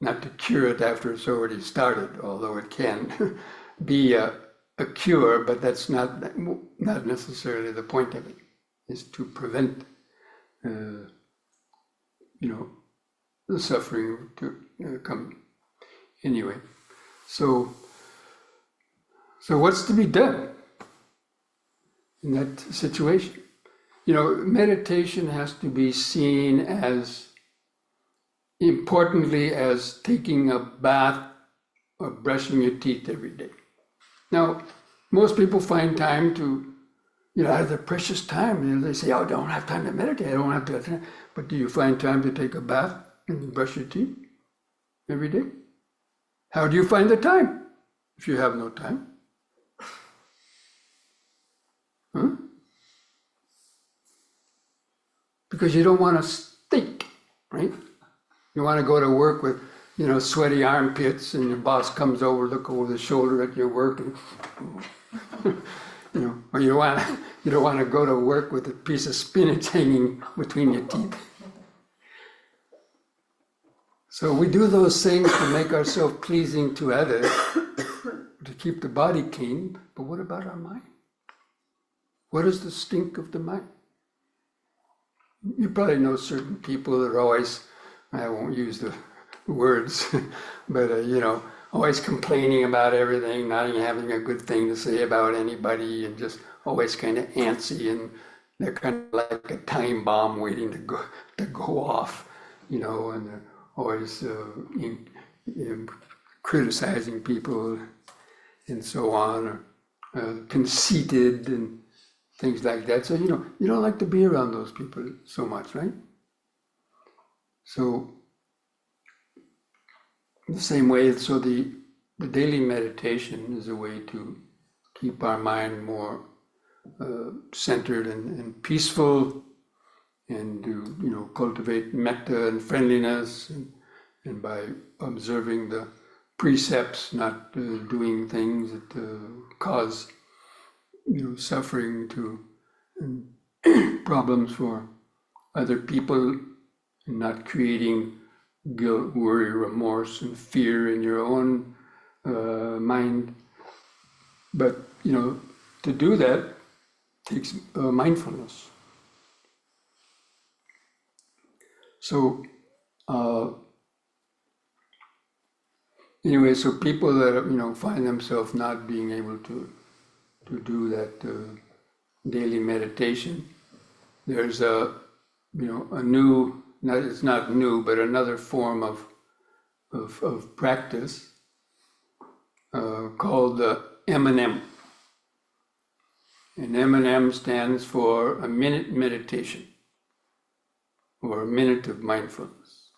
not to cure it after it's already started, although it can be a cure, but that's not necessarily the point of it, is to prevent the suffering to come. Anyway, so what's to be done in that situation? Meditation has to be seen as importantly as taking a bath or brushing your teeth every day. Now, most people find time to, out of their precious time, they say, oh, I don't have time to meditate, I don't have to, but do you find time to take a bath and brush your teeth every day? How do you find the time if you have no time? Huh? Because you don't want to stink, right? You want to go to work with, sweaty armpits, and your boss comes over, look over the shoulder at your work, and, or you don't want to go to work with a piece of spinach hanging between your teeth. So we do those things to make ourselves pleasing to others, to keep the body clean, but what about our mind? What is the stink of the mind? You probably know certain people that are always, I won't use the words, but always complaining about everything, not even having a good thing to say about anybody, and just always kind of antsy, and they're kind of like a time bomb waiting to go off, and they're always criticizing people and so on, or conceited and things like that. So, you don't like to be around those people so much, right? So, the same way, so the the daily meditation is a way to keep our mind more centered and peaceful, and to cultivate metta and friendliness, and by observing the precepts, not doing things that cause suffering to and problems for other people, and not creating guilt, worry, remorse, and fear in your own mind. But to do that takes mindfulness. So anyway, so people that find themselves not being able to do that daily meditation, there's a new, it's not new, but another form of practice called the M&M. And M&M stands for a minute meditation, or a minute of mindfulness.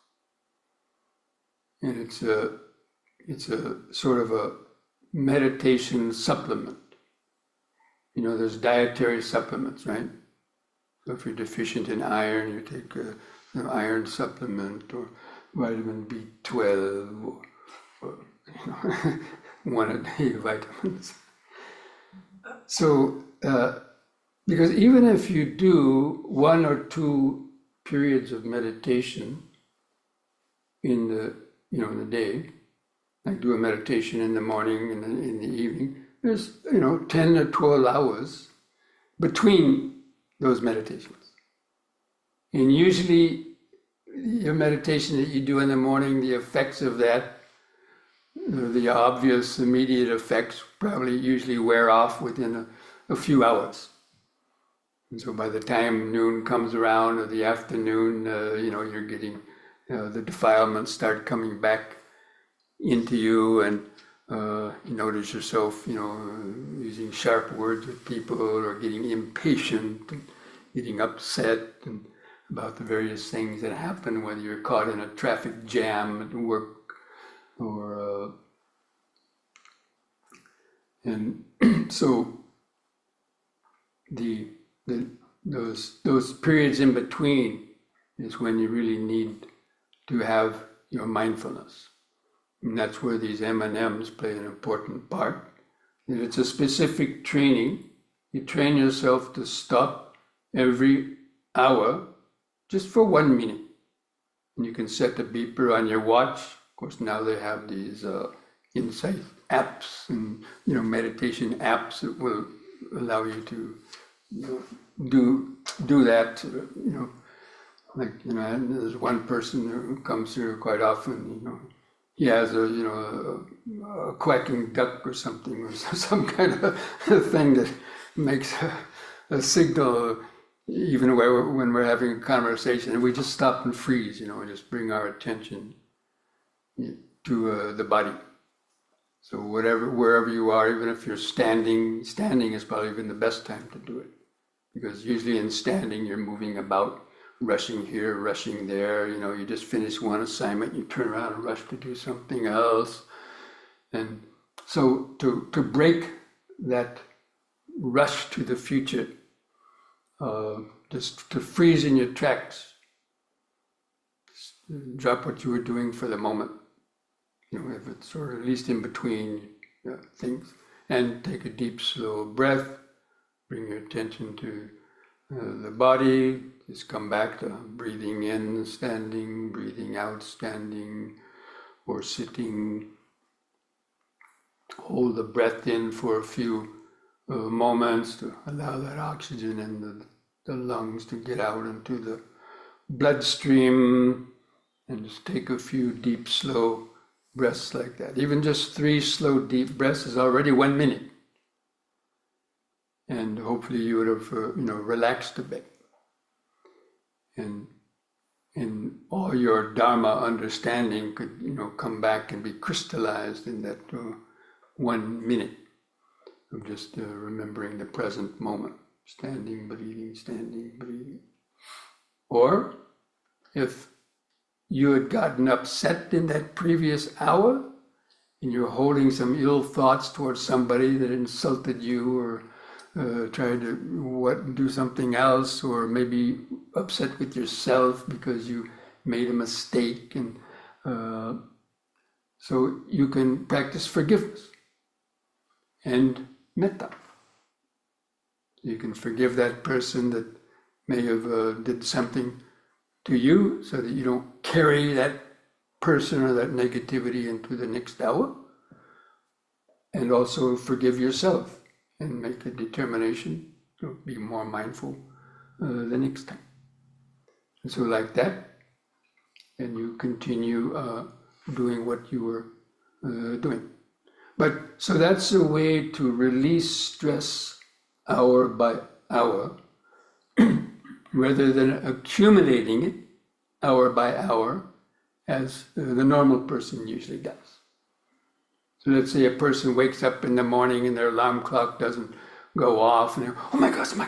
And it's a sort of a meditation supplement. There's dietary supplements, right? So if you're deficient in iron, you take an iron supplement, or vitamin B12, or one a day vitamins. So, because even if you do 1 or 2 periods of meditation in the day, like do a meditation in the morning and in the evening, there's 10 or 12 hours between those meditations. And usually your meditation that you do in the morning, the effects of that, the obvious immediate effects probably usually wear off within a few hours. And so by the time noon comes around, or the afternoon, you're getting, the defilements start coming back into you, and you notice yourself, using sharp words with people, or getting impatient, and getting upset and about the various things that happen, whether you're caught in a traffic jam at work, or and so those periods in between is when you really need to have your mindfulness. And that's where these M&Ms play an important part. And it's a specific training. You train yourself to stop every hour just for 1 minute. And you can set a beeper on your watch. Of course, now they have these insight apps and meditation apps that will allow you to do that. And there's one person who comes here quite often. He has a quacking duck or something, or some kind of thing that makes a signal, even when we're having a conversation, and we just stop and freeze, and just bring our attention to the body. So wherever you are, even if you're standing is probably even the best time to do it, because usually in standing you're moving about, rushing here, rushing there. You just finish one assignment, you turn around and rush to do something else. And so to break that rush to the future, just to freeze in your tracks, drop what you were doing for the moment, if it's sort of at least in between things, and take a deep, slow breath, bring your attention to the body. Just come back to breathing in, standing, breathing out, standing, or sitting. Hold the breath in for a few moments to allow that oxygen in the lungs to get out into the bloodstream, and just take a few deep, slow breaths like that. Even just 3 slow, deep breaths is already 1 minute. And hopefully you would have, relaxed a bit. And all your Dharma understanding could, come back and be crystallized in that 1 minute of just remembering the present moment. Standing, breathing. Or if you had gotten upset in that previous hour, and you're holding some ill thoughts towards somebody that insulted you or tried to do something else, or maybe upset with yourself because you made a mistake, and so you can practice forgiveness and metta. You can forgive that person that may have did something to you, so that you don't carry that person or that negativity into the next hour, and also forgive yourself and make a determination to be more mindful the next time. And so like that, and you continue doing what you were doing. But so that's a way to release stress hour by hour, rather than accumulating it hour by hour, as the normal person usually does. So let's say a person wakes up in the morning and their alarm clock doesn't go off, and they're, oh my gosh, I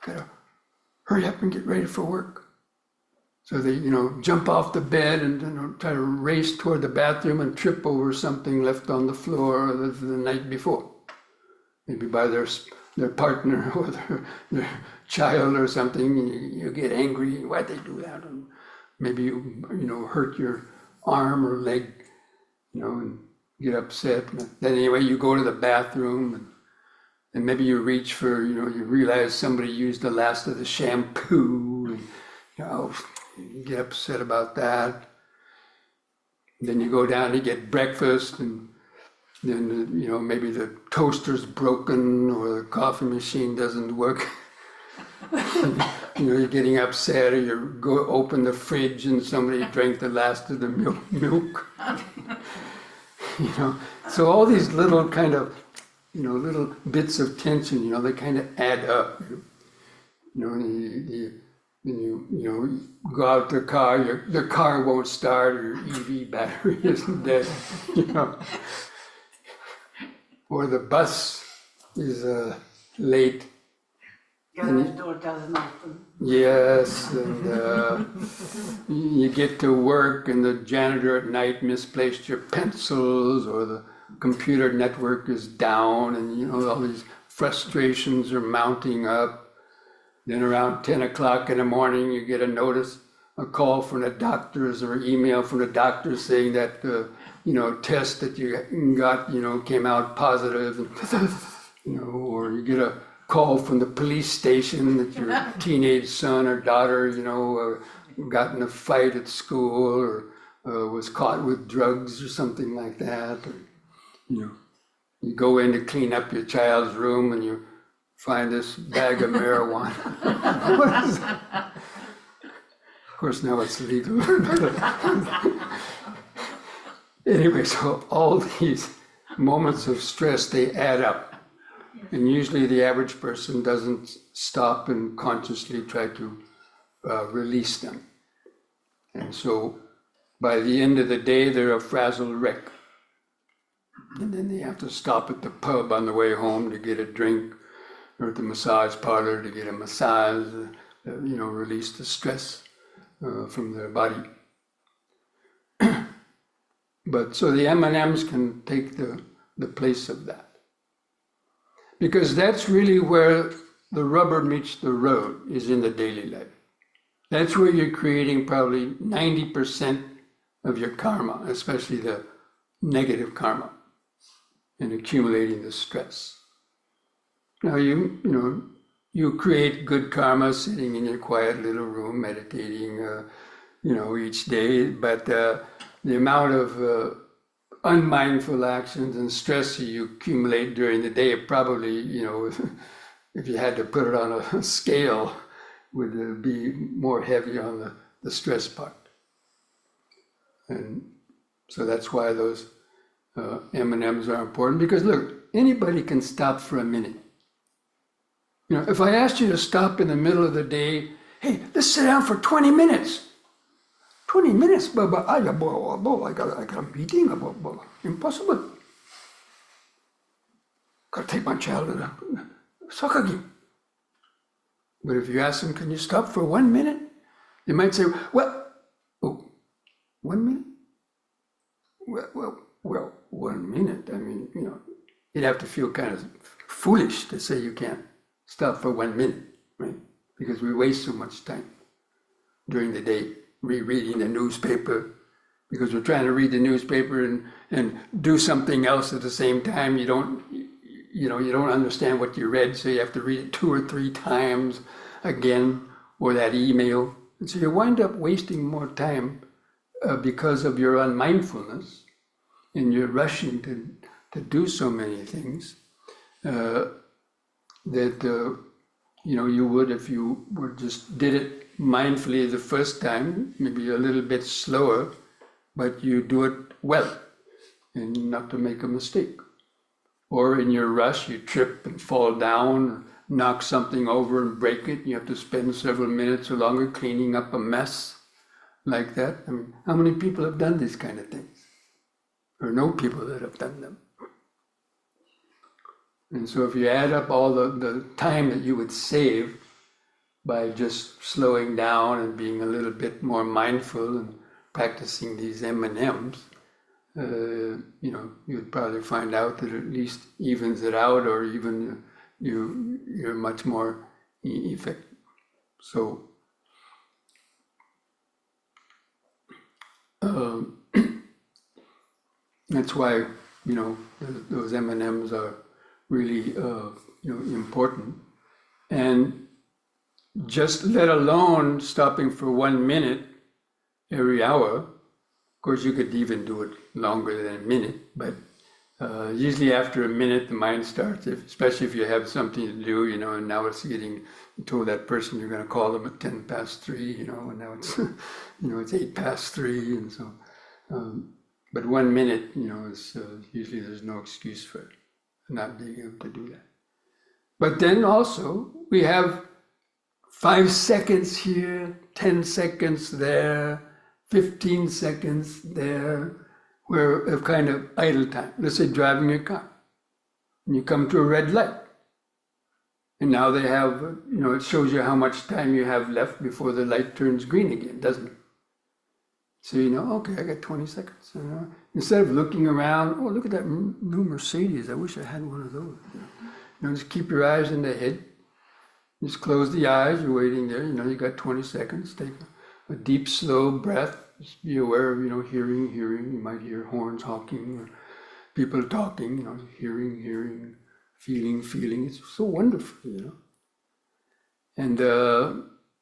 gotta hurry up and get ready for work. So they, jump off the bed and try to race toward the bathroom and trip over something left on the floor the night before, maybe by their partner or their child or something. You get angry. Why'd they do that? And maybe you hurt your arm or leg, and get upset. Then anyway, you go to the bathroom and maybe you reach for, you realize somebody used the last of the shampoo, and you get upset about that. Then you go down to get breakfast, and then maybe the toaster's broken or the coffee machine doesn't work. You're getting upset, or you go open the fridge and somebody drank the last of the milk. So all these little kind of, little bits of tension, they kind of add up. And you go out to the car, the car won't start, or your EV battery isn't dead, or the bus is late. Garage door doesn't open. Yes, and you get to work and the janitor at night misplaced your pencils, or the computer network is down, and all these frustrations are mounting up. Then around 10 o'clock in the morning, you get a call from the doctors or email from the doctors saying that test that you got, came out positive, and, or you get a call from the police station that your teenage son or daughter, got in a fight at school, or was caught with drugs or something like that. Or, you go in to clean up your child's room and you find this bag of marijuana. What is that? Of course, now it's legal. Anyway, so all these moments of stress, they add up. And usually the average person doesn't stop and consciously try to release them. And so by the end of the day, they're a frazzled wreck. And then they have to stop at the pub on the way home to get a drink, or at the massage parlor to get a massage, release the stress from their body. But so the M&Ms can take the place of that. Because that's really where the rubber meets the road, is in the daily life. That's where you're creating probably 90% of your karma, especially the negative karma, and accumulating the stress. Now you create good karma sitting in your quiet little room, meditating, each day, but the amount of unmindful actions and stress you accumulate during the day, probably, if you had to put it on a scale, would be more heavy on the stress part. And so that's why those M&Ms are important, because look, anybody can stop for a minute. If I asked you to stop in the middle of the day, hey, let's sit down for 20 minutes. 20 minutes, but I got a meeting, impossible. Got to take my child to the soccer game. But if you ask them, can you stop for 1 minute? They might say, well, 1 minute? Well, well, 1 minute, I mean, you'd have to feel kind of foolish to say you can't stop for 1 minute, right? Because we waste so much time during the day rereading the newspaper, because we're trying to read the newspaper and do something else at the same time. You don't understand what you read, so you have to read it 2 or 3 times again, or that email. And so you wind up wasting more time because of your unmindfulness, and you're rushing to do so many things that you would if you were just did it mindfully the first time, maybe a little bit slower, but you do it well and not to make a mistake. Or in your rush, you trip and fall down, knock something over and break it. You have to spend several minutes or longer cleaning up a mess like that. I mean, how many people have done these kind of things? Or know people that have done them? And so if you add up all the time that you would save by just slowing down and being a little bit more mindful and practicing these M&Ms, you'd probably find out that it at least evens it out, or even you're much more effective. So that's why those M&Ms are really important. And just let alone stopping for 1 minute every hour. Of course, you could even do it longer than a minute, but usually after a minute, the mind starts, especially if you have something to do, and now it's you told that person you're going to call them at 10 past 3, and now it's, it's 8 past 3, and so, but 1 minute, is usually there's no excuse for not being able to do that. But then also, we have 5 seconds here, 10 seconds there, 15 seconds there, where of kind of idle time. Let's say driving your car, and you come to a red light. And now they have, it shows you how much time you have left before the light turns green again, doesn't it? So okay, I got 20 seconds. Instead of looking around, oh, look at that new Mercedes, I wish I had one of those. Just keep your eyes in the head. Just close the eyes, you're waiting there, you got 20 seconds. Take a deep, slow breath. Just be aware of, hearing. You might hear horns honking, or people talking, hearing, feeling. It's so wonderful, And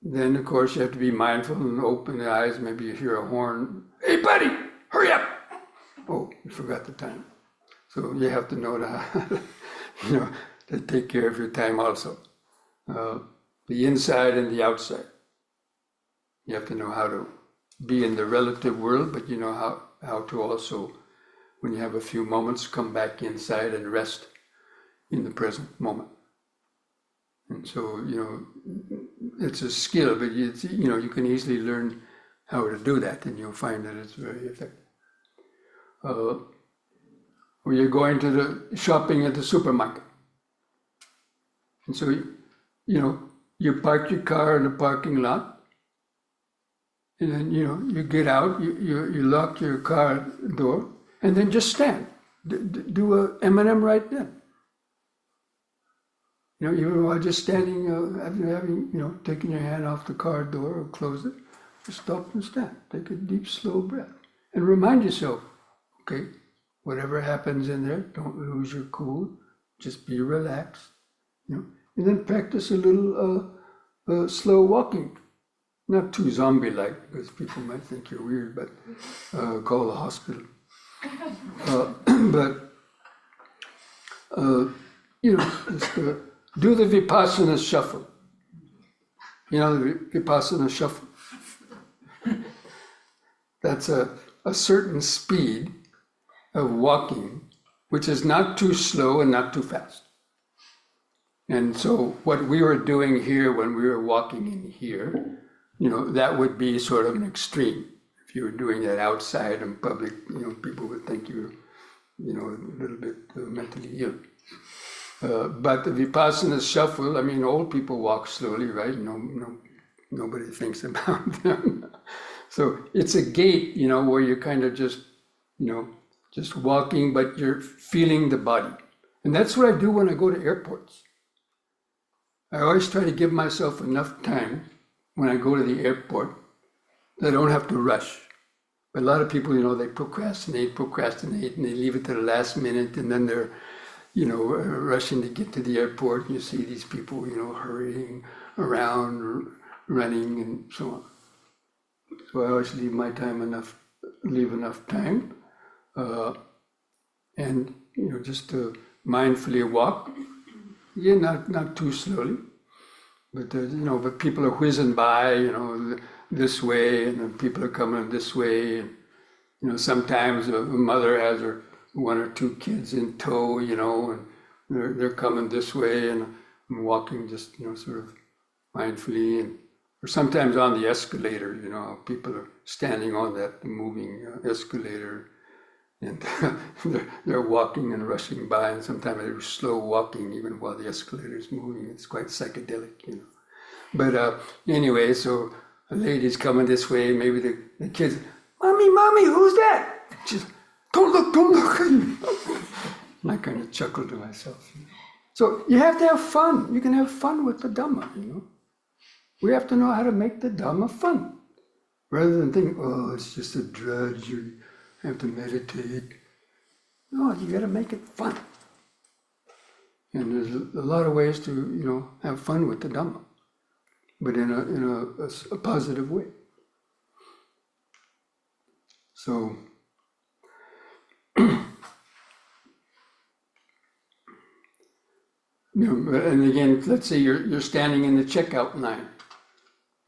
then, of course, you have to be mindful and open the eyes. Maybe you hear a horn. Hey, buddy, hurry up! Oh, you forgot the time. So you have to know to take care of your time also. The inside and the outside. You have to know how to be in the relative world, but you know how to also, when you have a few moments, come back inside and rest in the present moment. And so, it's a skill, but you can easily learn how to do that, and you'll find that it's very effective. Or you're going to the shopping at the supermarket. And so, you park your car in the parking lot, and then, you get out, you lock your car door, and then just stand. Do a M&M right then. Even while just standing, having, taking your hand off the car door or close it, just stop and stand. Take a deep, slow breath. And remind yourself, okay, whatever happens in there, don't lose your cool. Just be relaxed, And then practice a little slow walking. Not too zombie-like, because people might think you're weird, but call the hospital. Just do the Vipassana shuffle. The Vipassana shuffle. That's a certain speed of walking, which is not too slow and not too fast. And so what we were doing here when we were walking in here, that would be sort of an extreme. If you were doing that outside in public, people would think you were, a little bit mentally ill. But the Vipassana shuffle, old people walk slowly, right? Nobody thinks about them. So it's a gait, where you kind of just, just walking, but you're feeling the body. And that's what I do when I go to airports. I always try to give myself enough time when I go to the airport that I don't have to rush. But a lot of people, they procrastinate, and they leave it to the last minute, and then they're, rushing to get to the airport. And you see these people, hurrying around, running, and so on. So I always leave enough time, and just to mindfully walk. Yeah, not too slowly, but but people are whizzing by, this way, and then people are coming this way, and sometimes a mother has her one or two kids in tow, and they're coming this way, and I'm walking just sort of mindfully, and or sometimes on the escalator, people are standing on that moving escalator, and they're walking and rushing by, and sometimes they're slow walking even while the escalator is moving. It's quite psychedelic, But anyway, so a lady's coming this way, maybe the kids, mommy, who's that? She's, don't look. And I kind of chuckle to myself. So you have to have fun. You can have fun with the Dhamma, We have to know how to make the Dhamma fun. Rather than think, it's just a drudge, you have to meditate. No, you got to make it fun. And there's a lot of ways to, have fun with the Dhamma, but in a positive way. So, and again, let's say you're standing in the checkout line,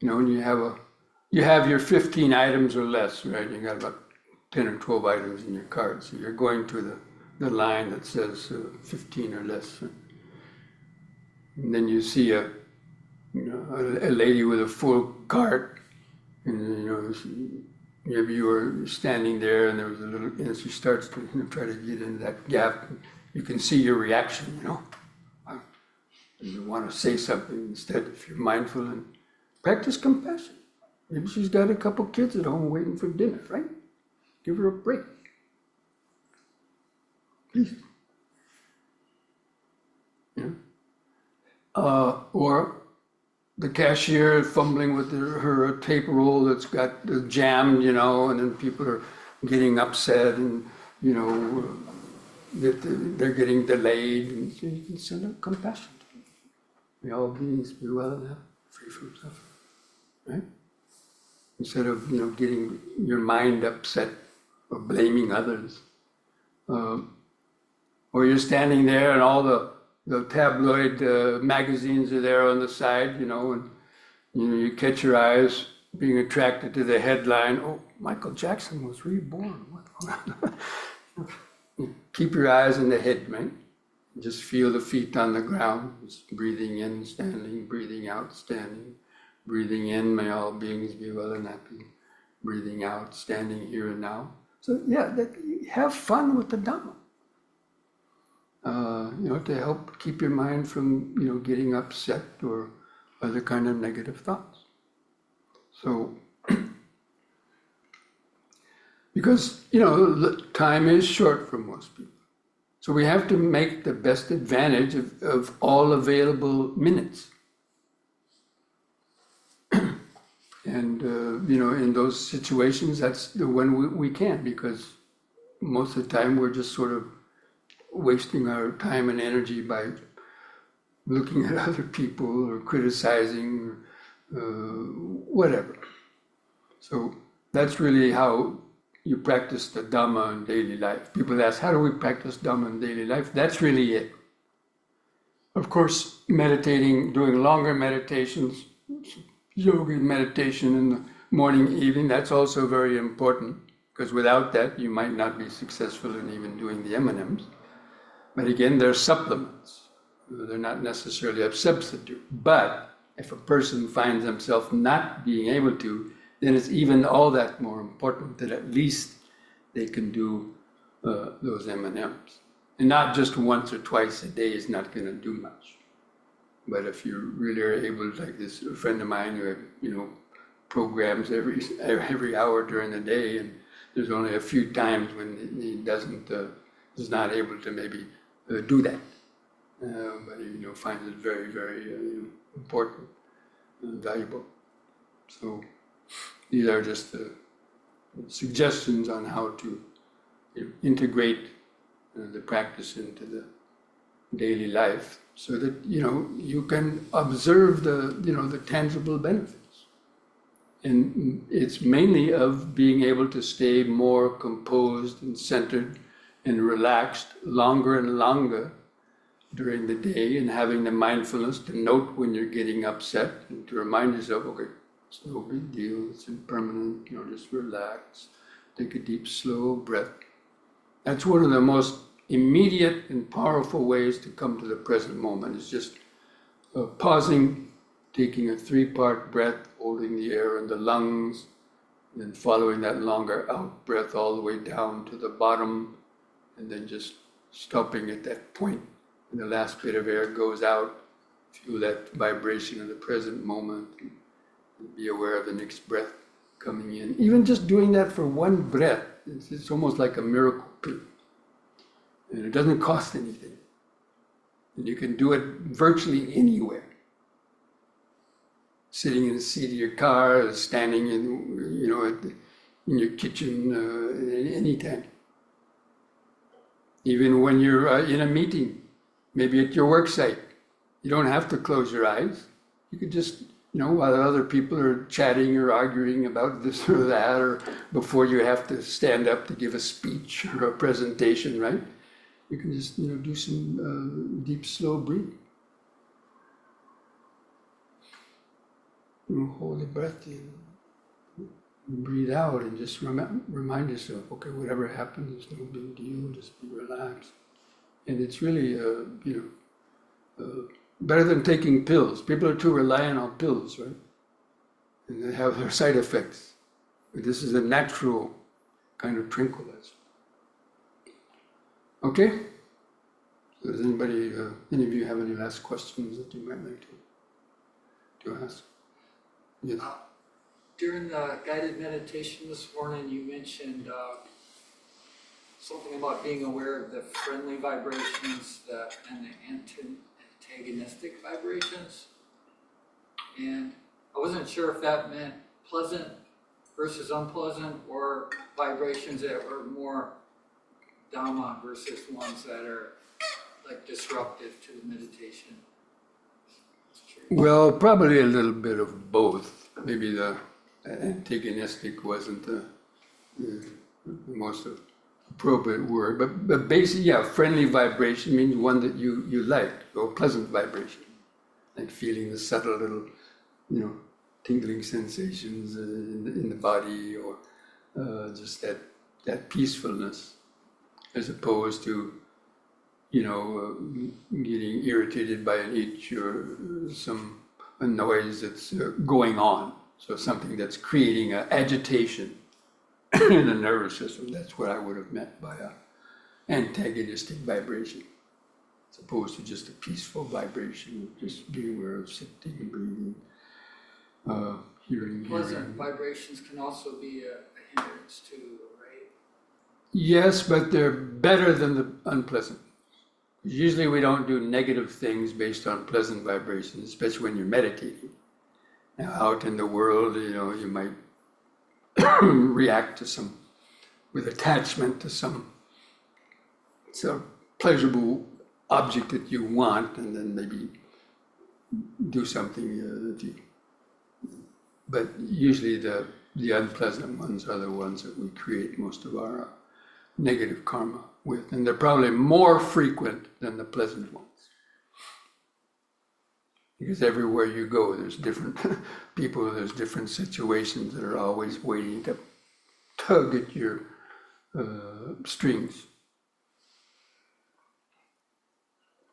and you have your 15 items or less, right? You got about 10 or 12 items in your cart, so you're going to the line that says 15 or less, and then you see a lady with a full cart, and maybe you were standing there, and there was a little, and she starts to try to get into that gap. You can see your reaction, You want to say something instead. If you're mindful and practice compassion. Maybe she's got a couple kids at home waiting for dinner, right? Give her a break. Please. Or the cashier fumbling with her tape roll that's got jammed, and then people are getting upset, and that they're getting delayed, and you can send out compassion. May all beings be well and free from suffering, right? Instead of getting your mind upset or blaming others, or you're standing there and all the tabloid magazines are there on the side, and you catch your eyes being attracted to the headline, oh, Michael Jackson was reborn. Keep your eyes on the head, right? Just feel the feet on the ground, just breathing in, standing, breathing out, standing, breathing in, may all beings be well and happy, breathing out, standing here and now. So yeah, have fun with the Dhamma. To help keep your mind from, getting upset or other kind of negative thoughts. So, because, time is short for most people. So we have to make the best advantage of all available minutes. And, in those situations, that's the one we can, because most of the time we're just sort of wasting our time and energy by looking at other people or criticizing or whatever. So that's really how you practice the Dhamma in daily life. People ask, how do we practice Dhamma in daily life? That's really it. Of course, meditating, doing longer meditations, yoga meditation in the morning, evening, that's also very important, because without that, you might not be successful in even doing the M&Ms. But again, they're supplements. They're not necessarily a substitute. But if a person finds himself not being able to, then it's even all that more important that at least they can do those M&Ms. And not just once or twice a day is not going to do much. But if you really are able, like this friend of mine who, programs every hour during the day, and There's only a few times when he is not able to maybe do that. But he finds it very, very important and valuable. So these are just suggestions on how to integrate the practice into the daily life, so that you can observe the tangible benefits. And it's mainly of being able to stay more composed and centered and relaxed longer and longer during the day, and having the mindfulness to note when you're getting upset and to remind yourself, okay, it's no big deal, it's impermanent, just relax, take a deep, slow breath. That's one of the most immediate and powerful ways to come to the present moment. It's just pausing, taking a 3-part breath, holding the air in the lungs, and then following that longer out breath all the way down to the bottom, and then just stopping at that point when the last bit of air goes out. Feel that vibration of the present moment, and be aware of the next breath coming in. Even just doing that for one breath, it's almost like a miracle pill. And it doesn't cost anything. And you can do it virtually anywhere. Sitting in the seat of your car, standing in your kitchen, anytime. Even when you're in a meeting, maybe at your work site, you don't have to close your eyes. You could just, while other people are chatting or arguing about this or that, or before you have to stand up to give a speech or a presentation, right? You can just, do some deep, slow breathing. Hold the breath in, breathe out, and just remind yourself, okay, whatever happens, it's no big deal, just be relaxed. And it's really, better than taking pills. People are too reliant on pills, right? And they have their side effects. But this is a natural kind of tranquilizer. Okay? So does anybody, any of you have any last questions that you might like to ask? Yes. During the guided meditation this morning, you mentioned something about being aware of the friendly vibrations and the antagonistic vibrations. And I wasn't sure if that meant pleasant versus unpleasant, or vibrations that were more Dhamma versus ones that are like disruptive to the meditation. Well, probably a little bit of both. Maybe the antagonistic wasn't the most appropriate word, but basically, friendly vibration means one that you like, or pleasant vibration, like feeling the subtle little, tingling sensations in the body, or just that peacefulness, as opposed to getting irritated by an itch or a noise that's going on. So something that's creating an agitation in the nervous system. That's what I would have meant by an antagonistic vibration, as opposed to just a peaceful vibration. Just be aware of sitting and breathing, hearing. Pleasant vibrations can also be a hindrance too, right? Yes, but they're better than the unpleasant. Usually we don't do negative things based on pleasant vibrations, especially when you're meditating. Now out in the world, you might react to with attachment to some pleasurable object that you want, and then maybe do something but usually the unpleasant ones are the ones that we create most of our negative karma with, and they're probably more frequent than the pleasant ones. Because everywhere you go, there's different people, there's different situations that are always waiting to tug at your strings.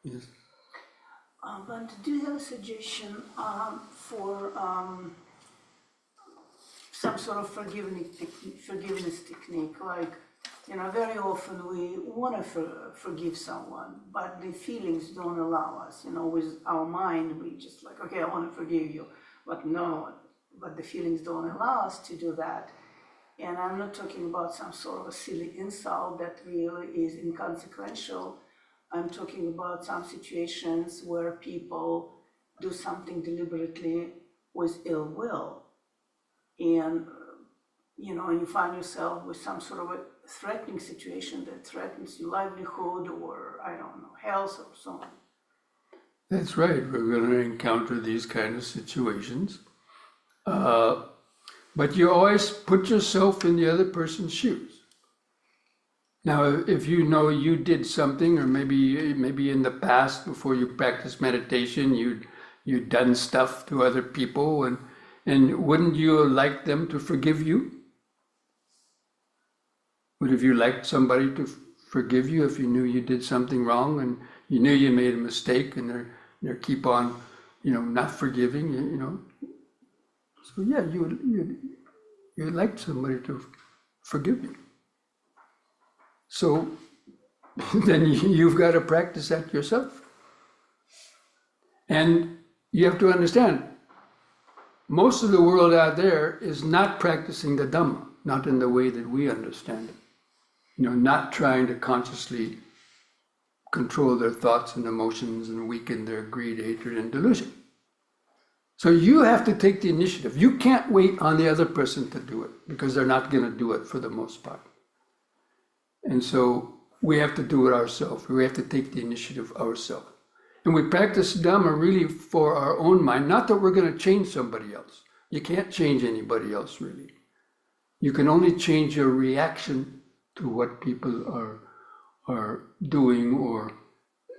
Yes. But do you have a suggestion for some sort of forgiveness technique? Like, very often we want to forgive someone, but the feelings don't allow us. With our mind, we just like, okay, I want to forgive you, but the feelings don't allow us to do that. And I'm not talking about some sort of a silly insult that really is inconsequential. I'm talking about some situations where people do something deliberately with ill will. And, you find yourself with some sort of a threatening situation that threatens your livelihood or, I don't know, health or so on. That's right. We're going to encounter these kind of situations. But you always put yourself in the other person's shoes. Now, if you know you did something, or maybe in the past before you practiced meditation, you'd done stuff to other people, and wouldn't you like them to forgive you? Would have you liked somebody to forgive you if you knew you did something wrong and you knew you made a mistake, and they keep on, not forgiving you? So yeah, you'd like somebody to forgive you. So then you've got to practice that yourself. And you have to understand, most of the world out there is not practicing the Dhamma, not in the way that we understand it. Not trying to consciously control their thoughts and emotions and weaken their greed, hatred, and delusion. So you have to take the initiative. You can't wait on the other person to do it, because they're not going to do it for the most part. And so we have to do it ourselves. We have to take the initiative ourselves. And we practice Dhamma really for our own mind, not that we're going to change somebody else. You can't change anybody else, really. You can only change your reaction to what people are doing or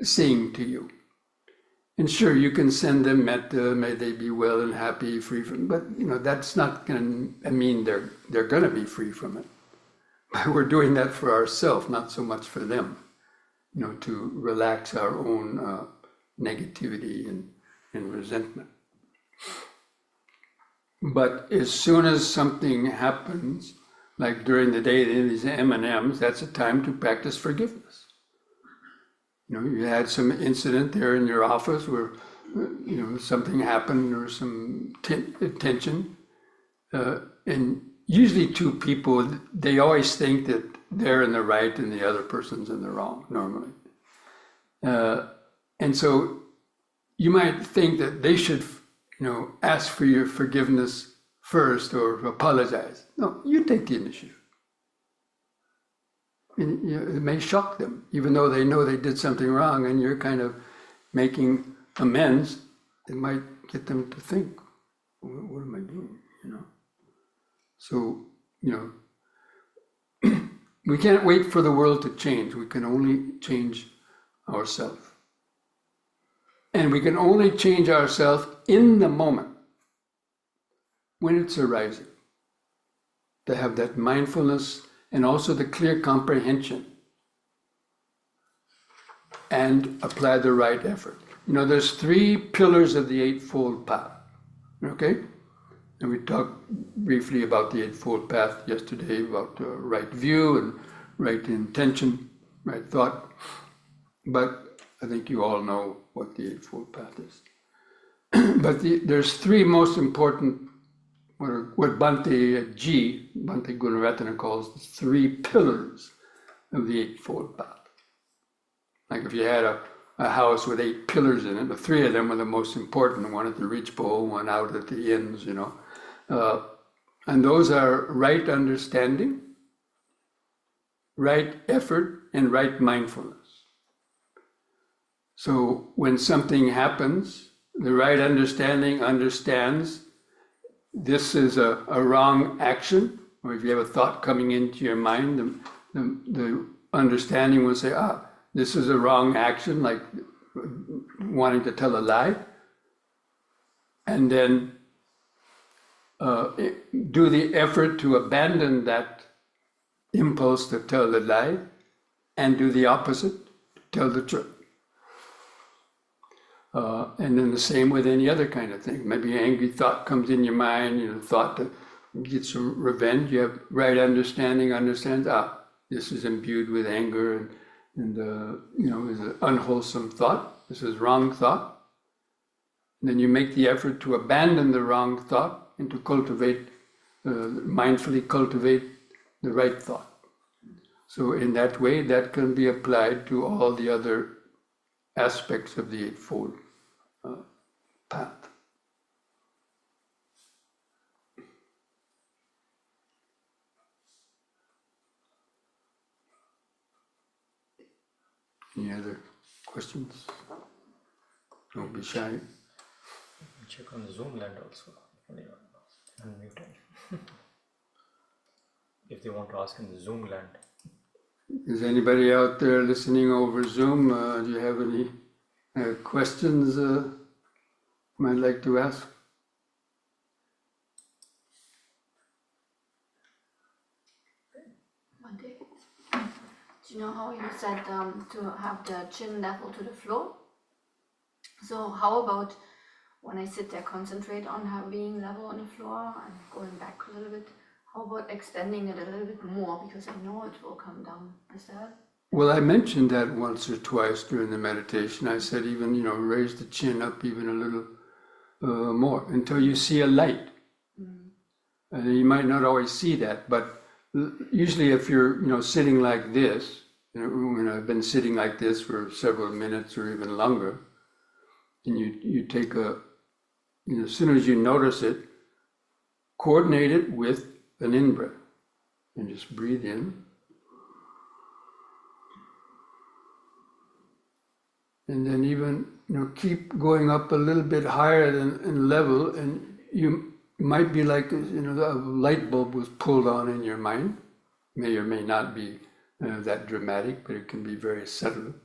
saying to you. And sure, you can send them metta, may they be well and happy, free from, but that's not going to mean they're going to be free from it. But we're doing that for ourselves, not so much for them, to relax our own negativity and resentment. But as soon as something happens, like during the day, these M&Ms, that's a time to practice forgiveness. You had some incident there in your office where, something happened or some tension. And usually two people, they always think that they're in the right and the other person's in the wrong, normally. And so you might think that they should, ask for your forgiveness first or apologize. No, you take the initiative. And, it may shock them, even though they know they did something wrong and you're kind of making amends. It might get them to think, what am I doing, So, we can't wait for the world to change. We can only change ourselves. And we can only change ourselves in the moment when it's arising. To have that mindfulness and also the clear comprehension and apply the right effort. There's 3 pillars of the Eightfold Path, okay? And we talked briefly about the Eightfold Path yesterday, about right view and right intention, right thought. But I think you all know what the Eightfold Path is. But there's 3 most important, what Bhante Gunaratana calls the 3 pillars of the Eightfold Path. Like if you had a house with 8 pillars in it, the 3 of them were the most important, one at the ridge pole, one out at the ends, and those are right understanding, right effort, and right mindfulness. So when something happens, the right understanding understands this is a wrong action, or if you have a thought coming into your mind, the understanding will say, this is a wrong action, like wanting to tell a lie. And then do the effort to abandon that impulse to tell the lie and do the opposite, tell the truth. And then the same with any other kind of thing. Maybe an angry thought comes in your mind, thought to get some revenge. You have right understanding, understands, this is imbued with anger and is an unwholesome thought. This is wrong thought. And then you make the effort to abandon the wrong thought and to cultivate mindfully cultivate the right thought. So in that way, that can be applied to all the other aspects of the Eightfold Path. Any other questions? Don't be shy. Check on Zoom land also. Unmuted. If they want to ask in the Zoom land. Is anybody out there listening over Zoom? Do you have any questions you might like to ask? Bhante, do you know how you said to have the chin level to the floor? So how about when I sit there, concentrate on being level on the floor and going back a little bit? How about extending it a little bit more, because I know it will come down? Is that? Well, I mentioned that once or twice during the meditation. I said even, raise the chin up even a little more until you see a light. And you might not always see that, but usually if you're, sitting like this, when I've been sitting like this for several minutes or even longer, and you take as soon as you notice it, coordinate it with an in-breath and just breathe in. And then even, keep going up a little bit higher than level, and you might be like, a light bulb was pulled on in your mind. May or may not be that dramatic, but it can be very subtle.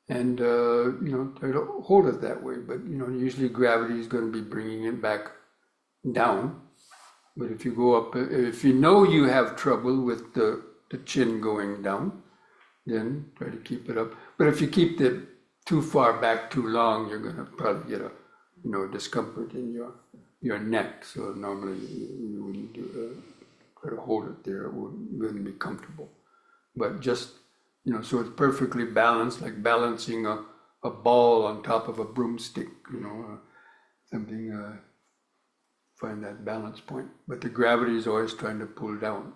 And, try to hold it that way. But, usually gravity is going to be bringing it back down. But if you go up, if you know you have trouble with the chin going down, then try to keep it up. But if you keep it too far back too long, you're going to probably get a discomfort in your neck. So normally you wouldn't try to hold it there. It wouldn't be comfortable. But just, so it's perfectly balanced, like balancing a ball on top of a broomstick, something, find that balance point. But the gravity is always trying to pull down.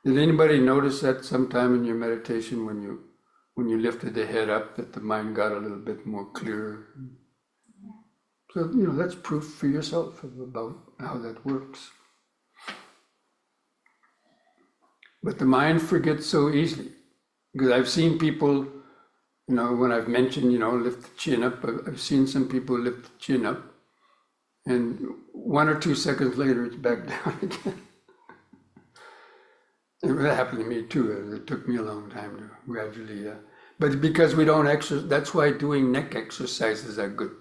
Did anybody notice that sometime in your meditation when you lifted the head up, that the mind got a little bit more clear? So, that's proof for yourself about how that works. But the mind forgets so easily. Because I've seen people, when I've mentioned, lift the chin up, I've seen some people lift the chin up, and 1 or 2 seconds later it's back down again. And that happened to me too. It took me a long time to gradually, but because we don't exercise, that's why doing neck exercises are good.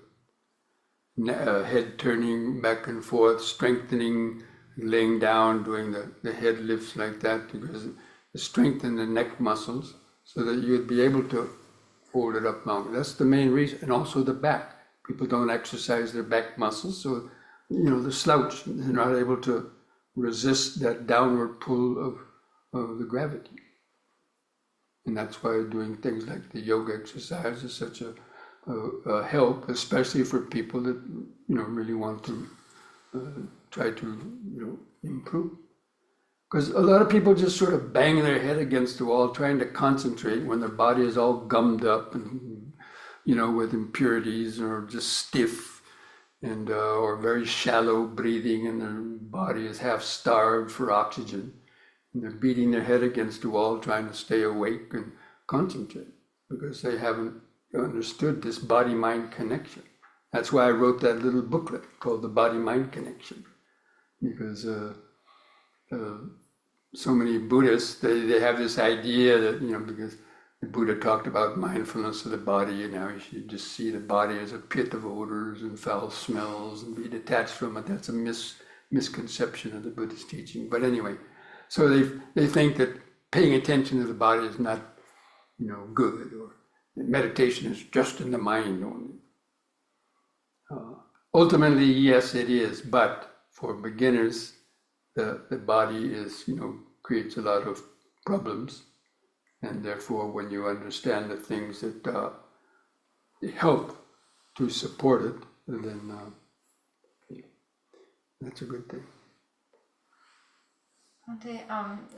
Head turning back and forth, strengthening, laying down, doing the head lifts like that, because it strengthens the neck muscles so that you'd be able to hold it up longer. That's the main reason. And also the back. People don't exercise their back muscles, so the slouch, they're not able to resist that downward pull of the gravity. And that's why doing things like the yoga exercise is such a help, especially for people that really want to try to improve. Because a lot of people just sort of bang their head against the wall trying to concentrate when their body is all gummed up and with impurities or just stiff and or very shallow breathing, and their body is half starved for oxygen. And they're beating their head against the wall trying to stay awake and concentrate because they haven't understood this body-mind connection. That's why I wrote that little booklet called The Body-Mind Connection, because so many Buddhists, they have this idea that, because the Buddha talked about mindfulness of the body, you should just see the body as a pit of odors and foul smells and be detached from it. That's a misconception of the Buddhist teaching. But anyway, so they think that paying attention to the body is not, good, or meditation is just in the mind only. Ultimately, yes, it is, but for beginners, the body is, creates a lot of problems. And therefore, when you understand the things that help to support it, then that's a good thing. Okay,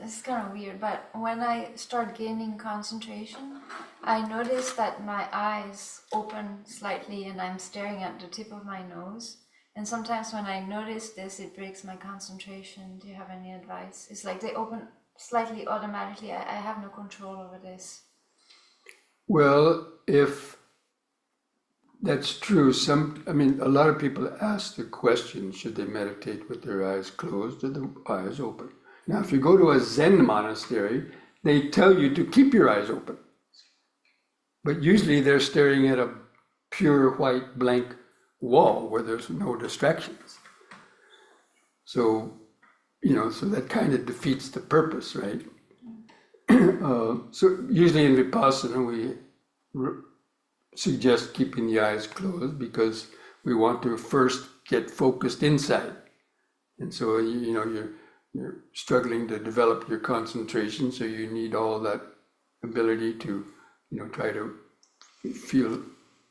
it's kind of weird, but when I start gaining concentration, I notice that my eyes open slightly and I'm staring at the tip of my nose. And sometimes when I notice this, it breaks my concentration. Do you have any advice? It's like they open slightly automatically. I have no control over this. Well, if that's true, a lot of people ask the question, should they meditate with their eyes closed or the eyes open? Now, if you go to a Zen monastery, they tell you to keep your eyes open. But usually they're staring at a pure white blank wall where there's no distractions. So, so that kind of defeats the purpose, right? So usually in Vipassana, we suggest keeping the eyes closed because we want to first get focused inside. And so, you're struggling to develop your concentration, so you need all that ability to, try to feel,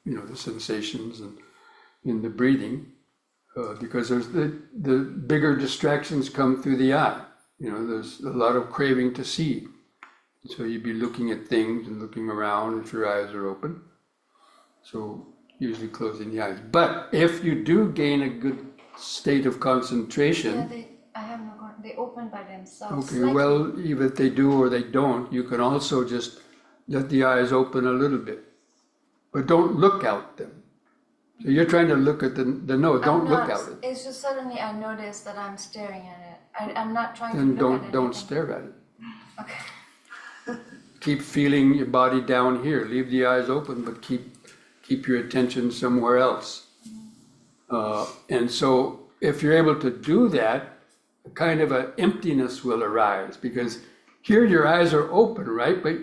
the sensations and in the breathing, because there's the bigger distractions come through the eye. There's a lot of craving to see. So you'd be looking at things and looking around if your eyes are open. So usually closing the eyes. But if you do gain a good state of concentration, They open by themselves. okay, slightly. well, even if they do or they don't, you can also just let the eyes open a little bit. But don't look out them. So you're trying to look at the nose, don't I'm look not, out it. It's just suddenly I notice that I'm staring at it. I'm not trying Then to look at it. don't stare at it. Okay. Keep feeling your body down here. Leave the eyes open, but keep your attention somewhere else. And so if you're able to do that, a kind of an emptiness will arise, because here your eyes are open, right? But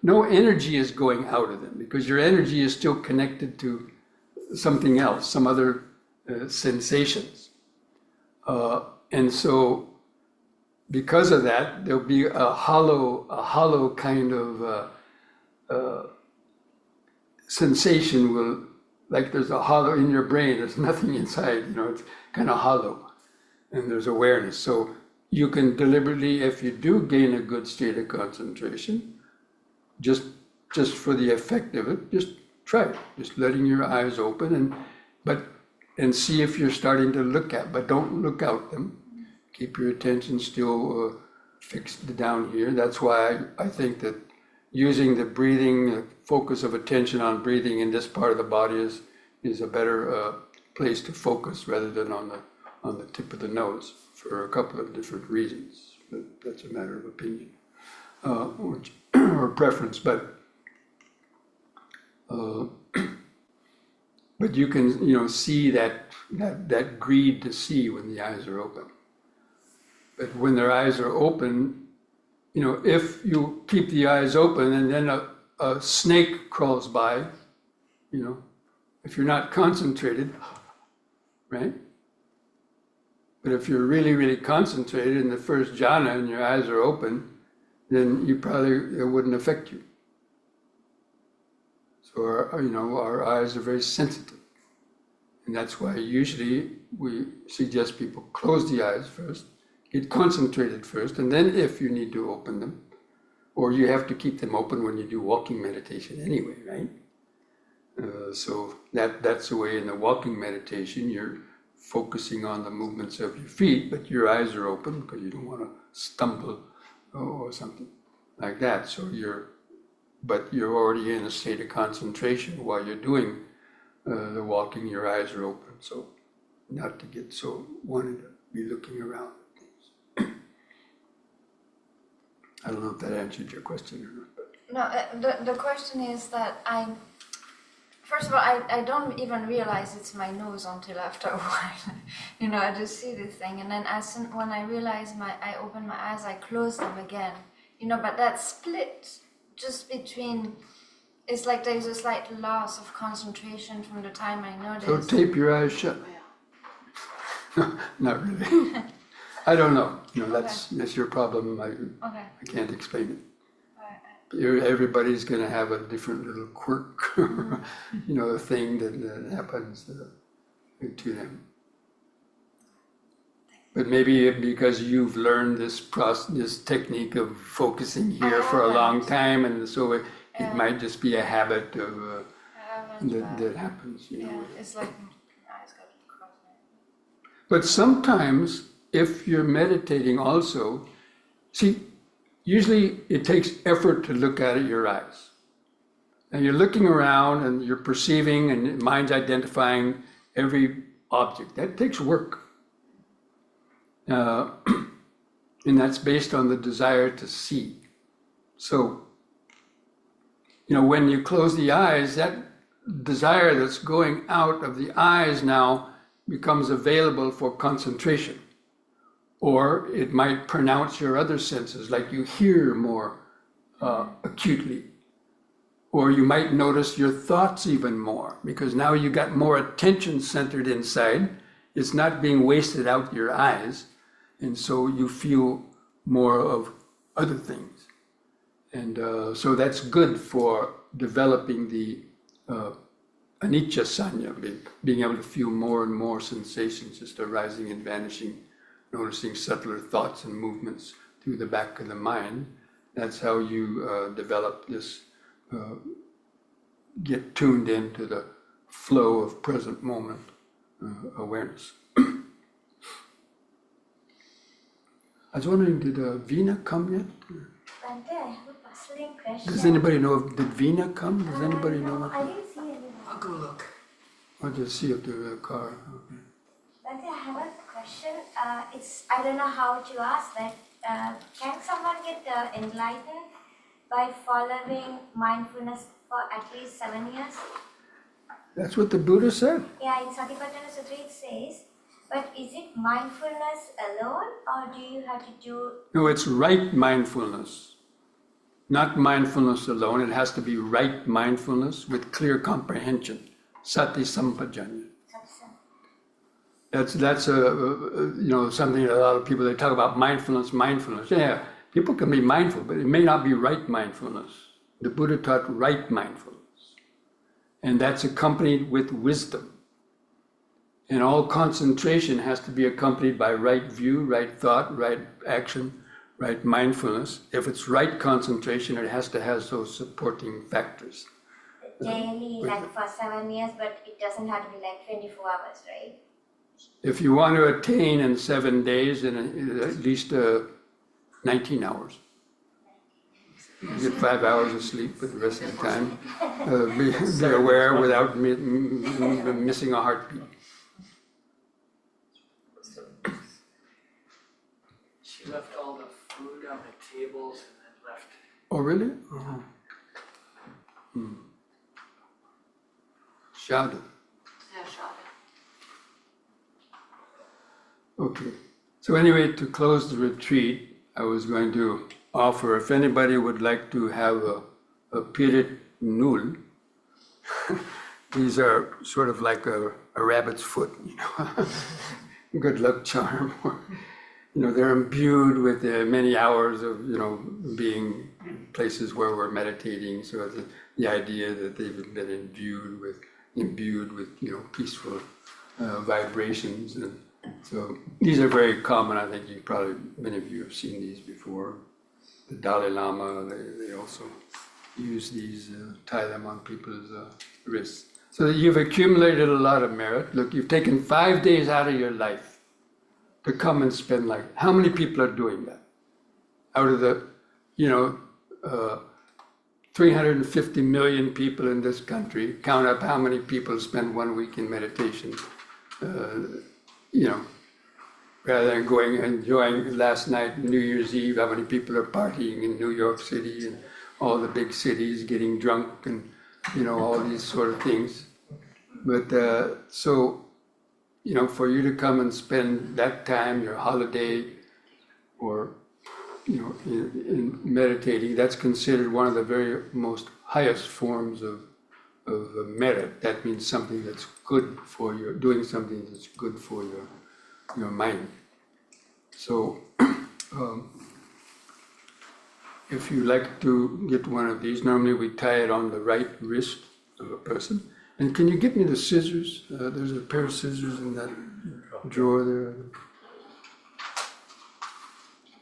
no energy is going out of them, because your energy is still connected to something else, some other sensations. And so because of that, there'll be a hollow kind of sensation like there's a hollow in your brain, there's nothing inside, it's kind of hollow, and there's awareness. So you can deliberately, if you do gain a good state of concentration, just for the effect of it, just try it, just letting your eyes open and see if you're starting to look at, but don't look out them. Keep your attention still fixed down here. That's why I think that using the breathing, focus of attention on breathing in this part of the body is a better place to focus rather than on the tip of the nose, for a couple of different reasons. That's a matter of opinion or preference, but you can see that greed to see when the eyes are open. But when their eyes are open, if you keep the eyes open and then a snake crawls by, if you're not concentrated, right? But if you're really, really concentrated in the first jhana and your eyes are open, then it wouldn't affect you. So our eyes are very sensitive. And that's why usually we suggest people close the eyes first, get concentrated first, and then if you need to open them, or you have to keep them open when you do walking meditation anyway, right? So that's the way in the walking meditation, you're focusing on the movements of your feet, but your eyes are open because you don't want to stumble or something like that. So but you're already in a state of concentration while you're doing the walking, your eyes are open. So not to get so wanting to be looking around at things. I don't know if that answered your question or not. But. No, the question is that first of all, I don't even realize it's my nose until after a while. I just see this thing, and then when I realize I open my eyes, I close them again. But that split just between, it's like there's a slight loss of concentration from the time I notice. So tape your eyes shut. Not really. I don't know. That's your problem. I can't explain it. Everybody's going to have a different little quirk, a thing that happens to them. But maybe because you've learned this technique of focusing here for a long time, and so it might just be a habit of I haven't, that happens, you know. yeah, it's like my eyes got crossed. But sometimes, if you're meditating also, see, usually it takes effort to look at your eyes. And you're looking around and you're perceiving and your mind's identifying every object. That takes work. And that's based on the desire to see. So, you know, when you close the eyes, that desire that's going out of the eyes now becomes available for concentration. Or it might pronounce your other senses, like you hear more acutely. Or you might notice your thoughts even more, because now you got more attention centered inside. It's not being wasted out your eyes. And so you feel more of other things. And so that's good for developing the anicca sanya, being able to feel more and more sensations just arising and vanishing, noticing subtler thoughts and movements through the back of the mind. That's how you develop this, get tuned into the flow of present moment awareness. I was wondering, did Veena come yet? Bhante, I have a puzzling question. Does anybody know did Veena come? Does anybody know? No, I didn't see anyone. I'll go look. I'll just see if there's a car. Okay. Bhante, I have a question. I don't know how to ask that. Can someone get enlightened by following mindfulness for at least 7 years? That's what the Buddha said. Yeah, in Satipatthana Sutra it says, but is it mindfulness alone or do you have to do... No, it's right mindfulness. Not mindfulness alone. It has to be right mindfulness with clear comprehension. Sati sampajanya. That's something that a lot of people, they talk about mindfulness. Yeah, people can be mindful, but it may not be right mindfulness. The Buddha taught right mindfulness. And that's accompanied with wisdom. And all concentration has to be accompanied by right view, right thought, right action, right mindfulness. If it's right concentration, it has to have those supporting factors. Daily, like for 7 years, but it doesn't have to be like 24 hours, right? If you want to attain in 7 days, then at least 19 hours. You get 5 hours of sleep, but the rest of the time, be aware without missing a heartbeat. She left all the food on the tables and then left. Oh, really? Oh. Shada. Yeah, shada. Okay. So anyway, to close the retreat, I was going to offer, if anybody would like to have a pirit nul, these are sort of like a rabbit's foot, you know, good luck charm. You know, they're imbued with many hours of, you know, being places where we're meditating. So the idea that they've been imbued with, you know, peaceful vibrations. And so these are very common. I think many of you have seen these before. The Dalai Lama, they also use these, tie them on people's wrists. So that you've accumulated a lot of merit. Look, you've taken 5 days out of your life to come and spend how many people are doing that? Out of the, 350 million people in this country, count up how many people spend 1 week in meditation, rather than going and enjoying last night, New Year's Eve, how many people are partying in New York City and all the big cities, getting drunk and, all these sort of things. But for you to come and spend that time, your holiday, or, in meditating, that's considered one of the very most highest forms of merit. That means something that's good for doing something that's good for your mind. So, if you like to get one of these, normally we tie it on the right wrist of a person. And can you get me the scissors? There's a pair of scissors in that drawer there.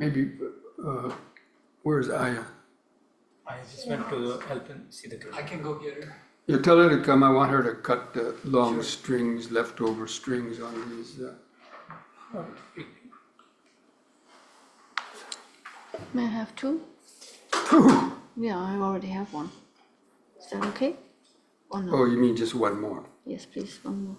maybe, where's Aya? I just went to help and see the girl. I can go get her. You tell her to come, I want her to cut the long Sure. strings, leftover strings on these. May I have two? Yeah, I already have one. Is that okay? Or no? Oh, you mean just one more? Yes, please, one more.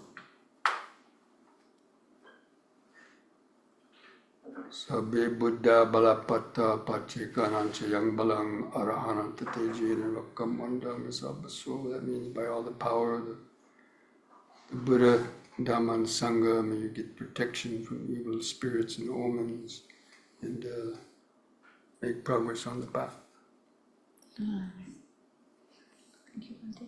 Sabi Buddha balapata pachikanancha yang balang arahananta tejina vakam vandam sabaso. That means by all the power of the Buddha, Dhamma, and Sangha, may you get protection from evil spirits and omens, and make progress on the path. Thank you, Bhante.